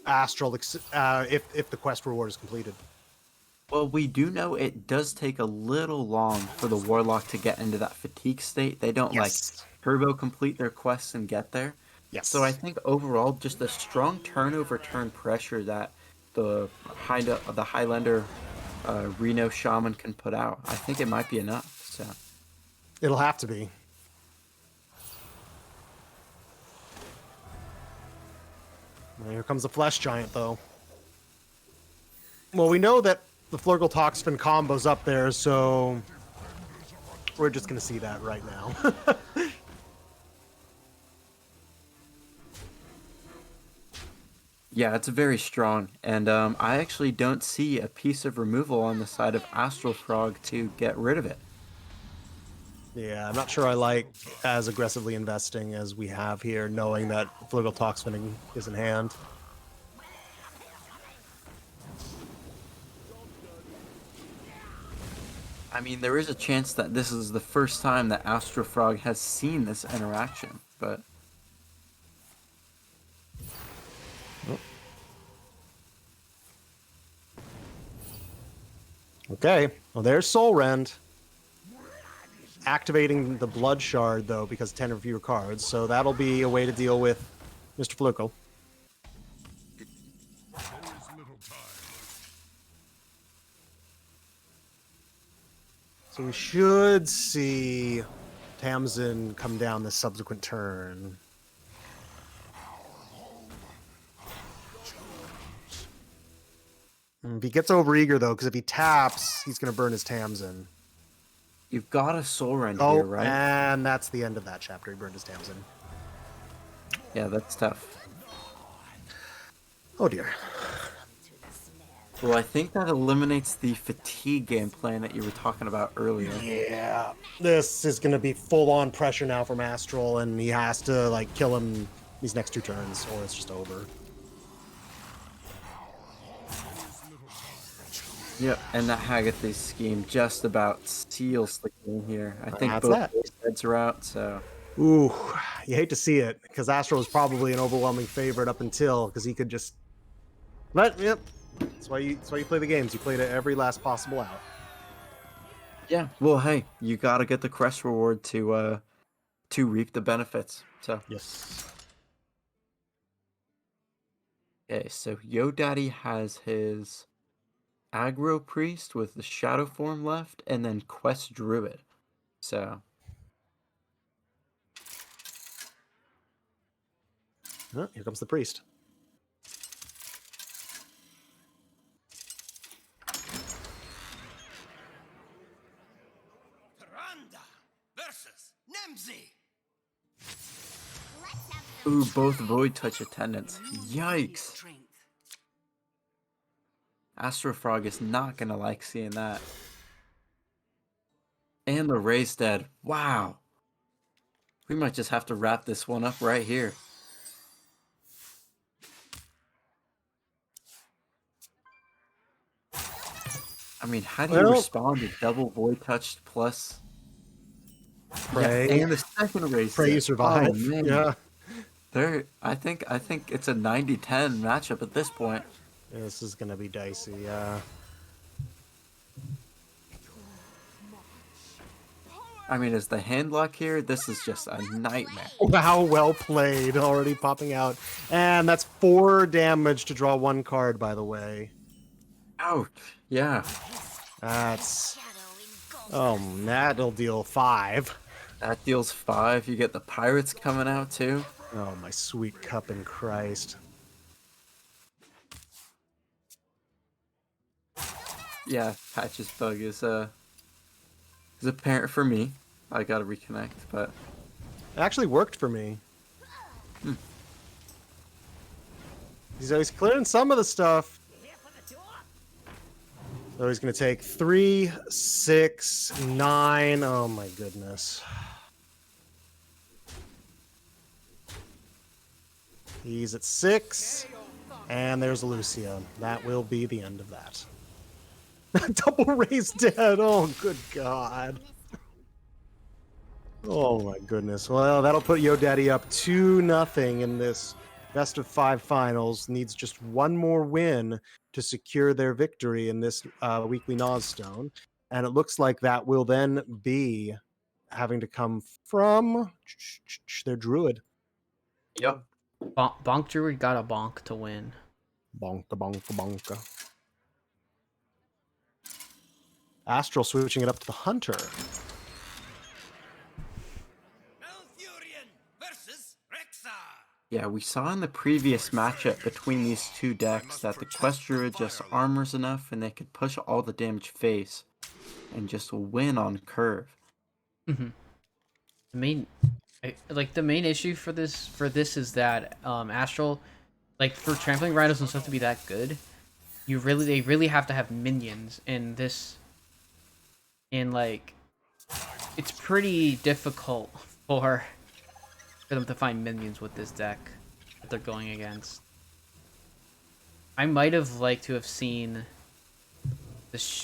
Astral if the quest reward is completed. Well, we do know it does take a little long for the Warlock to get into that fatigue state. They don't like Yes. turbo complete their quests and get there. Yes. So I think overall, just the strong turnover turn pressure that the Highlander Reno Shaman can put out, I think it might be enough. So It'll have to be. Well, here comes the Flesh Giant, though. Well, we know that the Flurgle Toxfin combo's up there, so we're just going to see that right now. yeah, it's very strong, and I actually don't see a piece of removal on the side of Astral Frog to get rid of it. Yeah, I'm not sure I like as aggressively investing as we have here, knowing that Flurgle Toxfin is in hand. I mean, there is a chance that this is the first time that Astral Frog has seen this interaction, but Okay, well, there's Soul Rend. Activating the Blood Shard, though, because 10 or fewer cards, so that'll be a way to deal with Mr. Flurgle. There is little time. So we should see Tamsin come down the subsequent turn. If he gets overeager, though, because if he taps, he's going to burn his Tamsin. you've got a Soul Rend Oh, here, right? and that's the end of that chapter. He burned his Tamsin. Yeah, that's tough. Oh, dear. Well, I think that eliminates the fatigue game plan that you were talking about earlier. Yeah. This is going to be full-on pressure now from Astral, and he has to, like, kill him these next 2 turns, or it's just over. Yep, and that Hagatha's scheme just about seals the game here. I think That's both that. base heads are out, so Ooh, you hate to see it, because Astral was probably an overwhelming favorite up until, because he could just... But, yep, that's why you play the games. You play to every last possible out. yeah. Well, hey, you gotta get the crest reward to reap the benefits. So Yes. okay, so Yo Daddy has his aggro priest with the shadow form left, and then quest druid. So Oh, here comes the priest. Randa versus Nemzi. ooh, both void touch attendants. Yikes! Astro Frog is not gonna like seeing that. And the Ray's dead. Wow. We might just have to wrap this one up right here. I mean, how do you Well- respond to double void touched plus? Pray. Yeah, and the second Ray's Pray you dead. survive. Oh, man. Yeah. I think it's a 90-10 matchup at this point. This is going to be dicey, I mean, is the hand luck here? This is just a nightmare. Wow, well played. Already popping out. And that's 4 damage to draw 1 card, by the way. Ouch. Yeah. That's... Shadow engulfs Oh, that'll deal 5. That deals 5. You get the pirates coming out too. Oh, my sweet cup in Christ. Yeah, Patch's bug is apparent for me. I gotta reconnect, but It actually worked for me. He's clearing some of the stuff. So he's going to take 3, 6, 9. Oh my goodness. He's at 6. And there's Lucia. That will be the end of that. Double raise dead. Oh, good God. Oh my goodness. Well, that'll put Yo Daddy up 2-0 in this best of 5 finals. Needs just one more win to secure their victory in this weekly Nozstone. And it looks like that will then be having to come from their druid. Yep. Bonk Druid got a bonk to win. Bonka bonka bonka. Astral switching it up to the hunter. Malfurion versus Rexar. Yeah, we saw in the previous matchup between these two decks that the Quest Druid just armors enough and they could push all the damage face and just win on curve. The main issue for this is that Astral, like for trampling rhinos and stuff to be that good, they really have to have minions in this. And like, it's pretty difficult for them to find minions with this deck that they're going against. I might have liked to have seen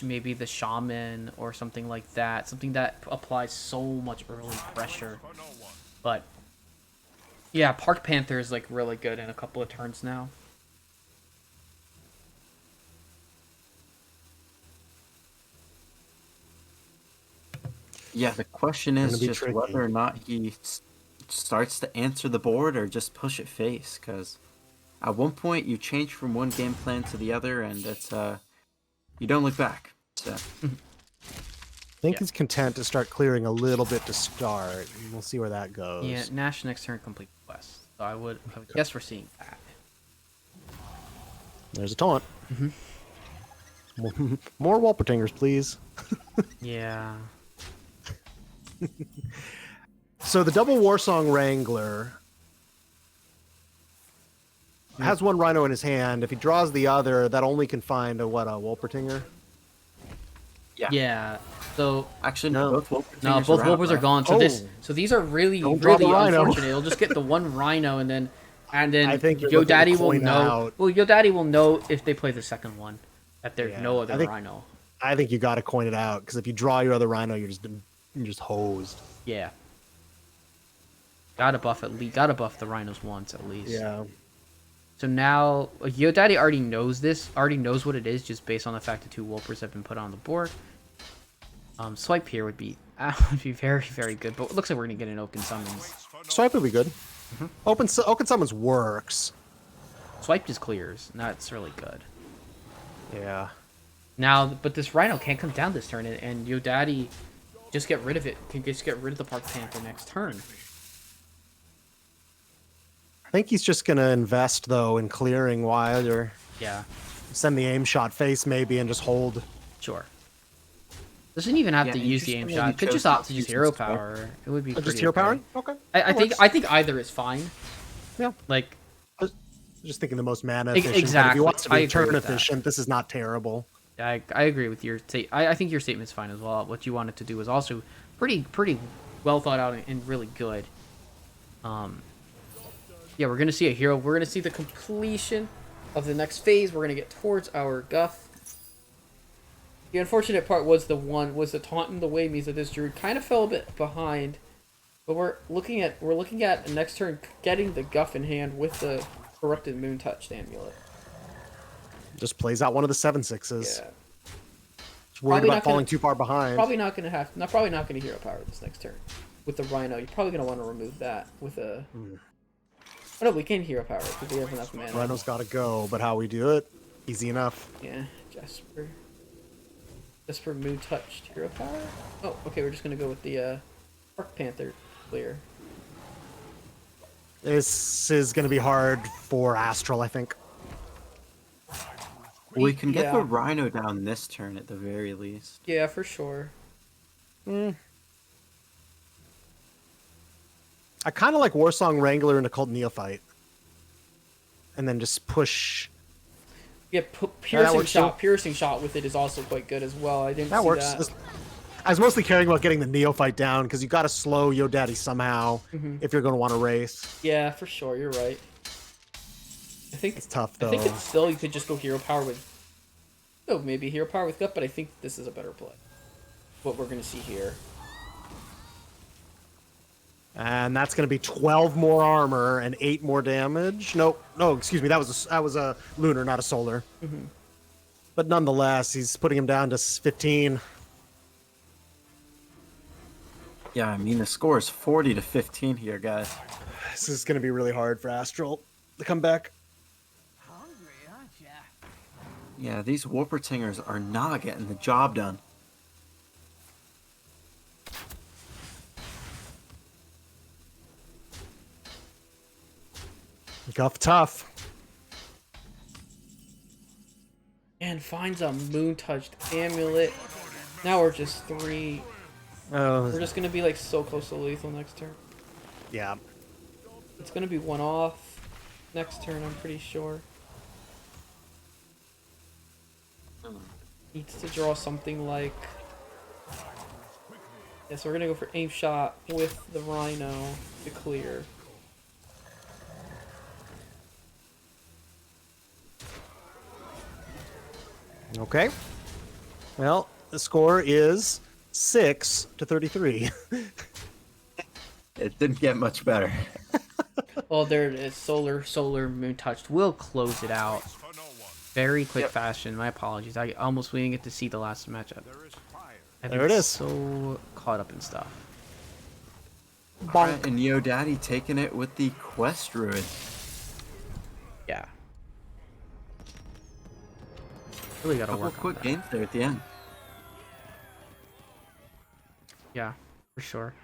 maybe the shaman or something like that, something that applies so much early pressure. But yeah, Park Panther is like really good in a couple of turns now. Yeah, the question is just tricky. whether or not he starts to answer the board or just push it face, because at one point you change from one game plan to the other and it's you don't look back. So I think he's content to start clearing a little bit to start. We'll see where that goes. Yeah, Nash next turn complete quest. So I would guess we're seeing that. There's a taunt. More Walpertingers, please. Yeah. So the double Warsong Wrangler has one Rhino in his hand. If he draws the other, that only can find a Wolpertinger? Yeah. So actually, No. both Wolpertingers no, both are out, Wolpers are right? gone. So Oh. these are really Don't draw the Rhino. unfortunate. You'll just get the one Rhino and then I think you're Yo looking to Daddy will coin know. out. Well, Yo Daddy will know if they play the second one that there's Yeah, no other I think- Rhino. I think you got to coin it out, because if you draw your other Rhino, you're just hosed. Yeah. Gotta buff the Rhinos once at least. Yeah. So now Yo Daddy already knows this. Already knows what it is, just based on the fact that two Wolpers have been put on the board. Swipe here would be very, very good, but it looks like we're gonna get an Oaken Summons. Swipe would be good. Oaken Summons works. Swipe just clears, and that's really good. Yeah. Now, but this Rhino can't come down this turn, and Yo Daddy just get rid of it. Can just get rid of the Park Panther next turn. I think he's just going to invest, though, in clearing wild, or Yeah, send the aim shot face, maybe, and just hold. sure. Doesn't even have Yeah, to use the aim interestingly, shot. he Could chose just to opt to use use hero his swipe. power. It would be Just pretty hero okay. powering? Okay. I think works. I think either is fine. Yeah. Like Just thinking the most mana Ex- efficient. But if exactly. he wants to I be agree turn with that. efficient, this is not terrible. I agree with your I think your statement's fine as well. What you wanted to do is also pretty well thought out and really good. Yeah, we're gonna see a hero. We're gonna see the completion of the next phase. We're gonna get towards our guff. The unfortunate part was the taunt in the way means that this druid kind of fell a bit behind. But we're looking at next turn getting the guff in hand with the corrupted moon touched amulet. Just plays out one of the 7/6s. Yeah. Just worried Probably about not falling gonna- too far behind. Probably not gonna hero power this next turn. With the Rhino, you're probably gonna want to remove that with a. Oh no, we can hero power because we have enough mana. Rhino's got to go, but how we do it? Easy enough. Yeah, Jasper moon touched hero power. Oh, okay, we're just gonna go with the Park Panther clear. This is going to be hard for Astral, I think. We can get the Yeah. Rhino down this turn at the very least. Yeah, for sure. I kind of like Warsong Wrangler and Occult Neophyte. And then just push. Yeah, that works too. piercing shot with it is also quite good as well. I didn't That see works. that. I was mostly caring about getting the Neophyte down, because you got to slow Yo Daddy somehow Mm-hmm. if you're going to want to race. Yeah, for sure. You're right. It's tough I think though. it's still you could just go hero power with. Oh, maybe hero power with gut, but I think this is a better play. What we're gonna see here. And that's going to be 12 more armor and 8 more damage. Nope. No, excuse me. That was a lunar, not a solar. But nonetheless, he's putting him down to 15. Yeah, I mean the score is 40 to 15 here, guys. This is going to be really hard for Astral to come back. Hungry, aren't ya? Yeah, these Warpertingers are not getting the job done. Guff tough. And finds a moon touched amulet. Now we're just 3. Oh, We're just gonna be like so close to lethal next turn. yeah. It's gonna be 1 off next turn, I'm pretty sure. Needs to draw something like. Yeah, so we're gonna go for aim shot with the Rhino to clear. Okay. Well, the score is 6 to 33. It didn't get much better. Well, there it is. Solar, moon touched. We'll close it out. For no one. Very quick Yep. fashion. My apologies. I almost didn't get to see the last matchup. There is fire. I There it is. So caught up in stuff. Alright, and Yo Daddy taking it with the Quest Druid. Yeah. Really gotta Couple work on quick that. games there at the end. Yeah, for sure.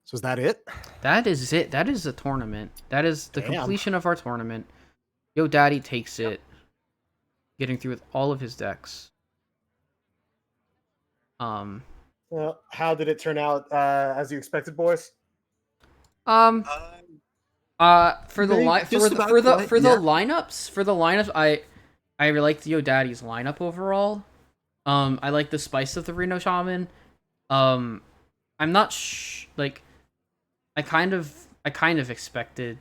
So is that it? That is it. That is the tournament. That is the Damn. completion of our tournament. Yo Daddy takes it. Getting through with all of his decks. Well, how did it turn out as you expected, boys? For the They li- just for the about for the quite- for the yeah. lineups, I liked Yo Daddy's lineup overall. I like the spice of the Reno Shaman. I'm not like I kind of expected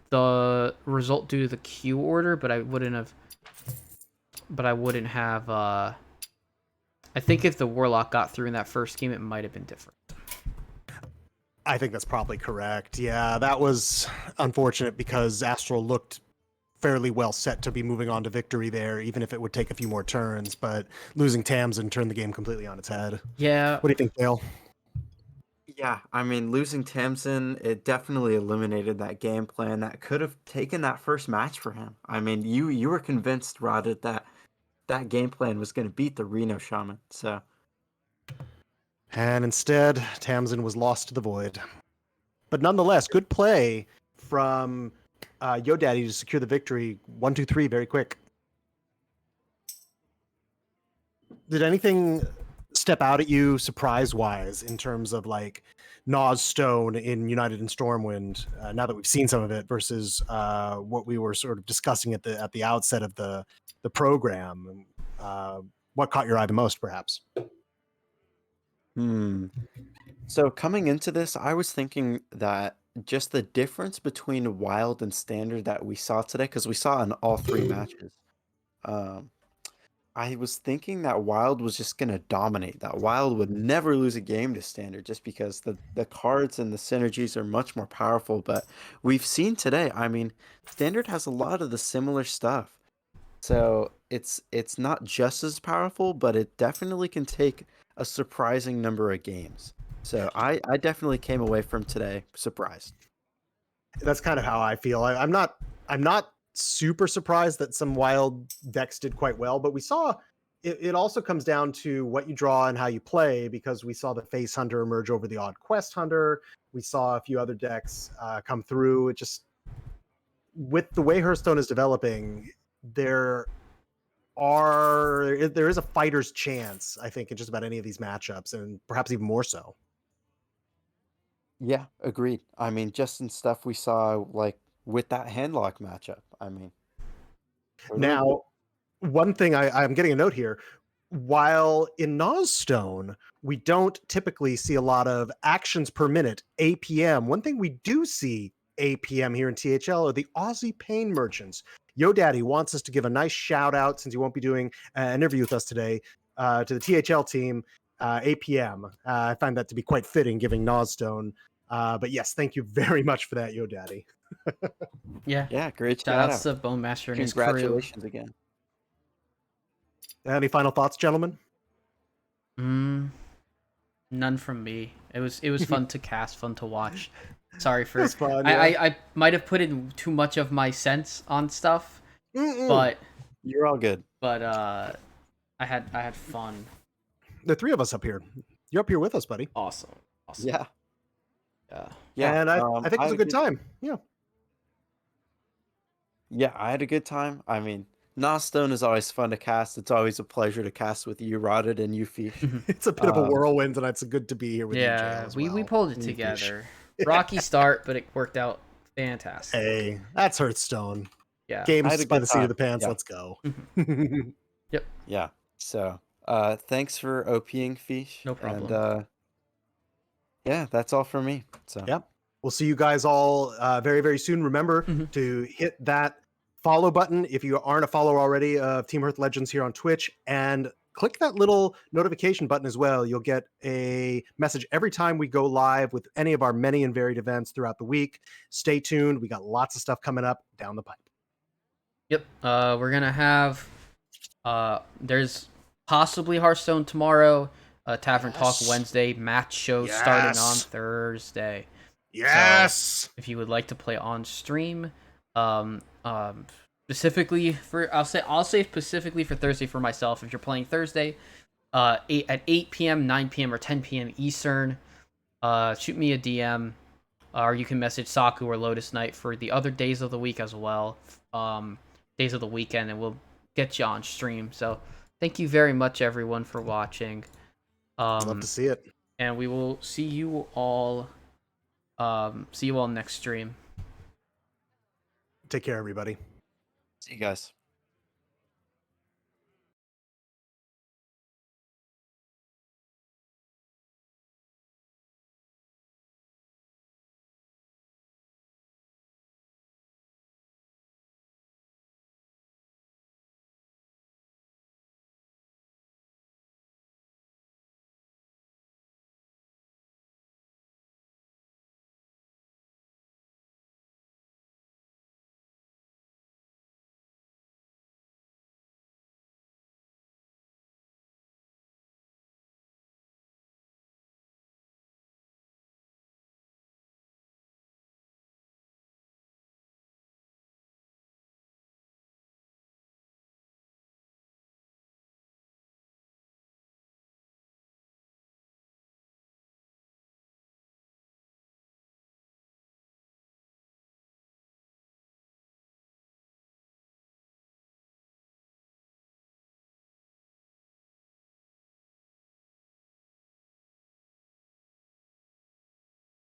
the result due to the queue order, but I wouldn't have. I think if the Warlock got through in that first game, it might have been different. I think that's probably correct. Yeah, that was unfortunate because Astral looked fairly well set to be moving on to victory there, even if it would take a few more turns. But losing Tamsin turned the game completely on its head. Yeah, What do you think, Dale? Yeah, I mean, losing Tamsin, it definitely eliminated that game plan that could have taken that first match for him. I mean, you were convinced, Rod, that game plan was going to beat the Reno Shaman. So, And instead, Tamsin was lost to the void. But nonetheless, good play from Yo Daddy to secure the victory. 1, 2, 3, very quick. Did anything step out at you surprise-wise in terms of like Nozstone in United in Stormwind? Now that we've seen some of it versus what we were sort of discussing at the outset of the program. What caught your eye the most, perhaps? So coming into this, I was thinking that just the difference between Wild and Standard that we saw today, because we saw in all 3 matches, I was thinking that Wild was just going to dominate, that Wild would never lose a game to Standard just because the cards and the synergies are much more powerful. But we've seen today, I mean, Standard has a lot of the similar stuff. So it's not just as powerful, but it definitely can take a surprising number of games. So I definitely came away from today surprised. That's kind of how I feel. I'm not super surprised that some Wild decks did quite well, but we saw it also comes down to what you draw and how you play, because we saw the Face Hunter emerge over the Odd Quest Hunter. We saw a few other decks come through. It just, with the way Hearthstone is developing, there is a fighter's chance, I think, in just about any of these matchups, and perhaps even more so. Yeah, agreed. I mean, just in stuff we saw like with that handlock matchup. I mean, Now, one thing I'm getting a note here. while in Nozstone, we don't typically see a lot of actions per minute, APM. One thing we do see APM here in THL are the Aussie Pain Merchants. Yo Daddy wants us to give a nice shout out, since he won't be doing an interview with us today, to the THL team, APM. I find that to be quite fitting, giving Nozstone. But yes, thank you very much for that, Yo Daddy. Yeah. Yeah, great Shout shout outs out. to Bone Master and his crew. Congratulations again. Any final thoughts, gentlemen? None from me. It was fun to cast, fun to watch. Sorry for It was fun, I might have put in too much of my sense on stuff, but You're all good. I had fun. The three of us up here. You're up here with us, buddy. Awesome. Yeah. Yeah. Yeah. And I think it was had a good time. Yeah. Yeah, I had a good time. I mean, Nozstone is always fun to cast. It's always a pleasure to cast with you, Rotted, and you, Fish. It's a bit of a Um, whirlwind, and it's good to be here with you, Yeah, Jay, as well. we pulled it And you, Fish. together. Rocky start, but it worked out fantastic. Hey, that's Hearthstone. Yeah. I Games had a by good the seat of time. the pants. Yeah. Let's go. Yeah. So, thanks for OPing, Fish. No problem. And yeah, that's all for me. So, Yep. We'll see you guys all very, very soon. Remember to hit that follow button if you aren't a follower already of Team Earth Legends here on Twitch, and click that little notification button as well. You'll get a message every time we go live with any of our many and varied events throughout the week. Stay tuned. We got lots of stuff coming up down the pipe. Yep. We're gonna have there's possibly Hearthstone tomorrow, Tavern Talk Yes. Wednesday, match show starting on Yes. Thursday. Yes. If you would like to play on stream, specifically for I'll say specifically for Thursday for myself. If you're playing Thursday, at 8 p.m., 9 p.m., or 10 p.m. Eastern, shoot me a DM, or you can message Saku or Lotus Knight for the other days of the week as well. Days of the weekend, and we'll get you on stream. So thank you very much, everyone, for watching. Love to see it. And we will see you all next stream. Take care, everybody. see you guys.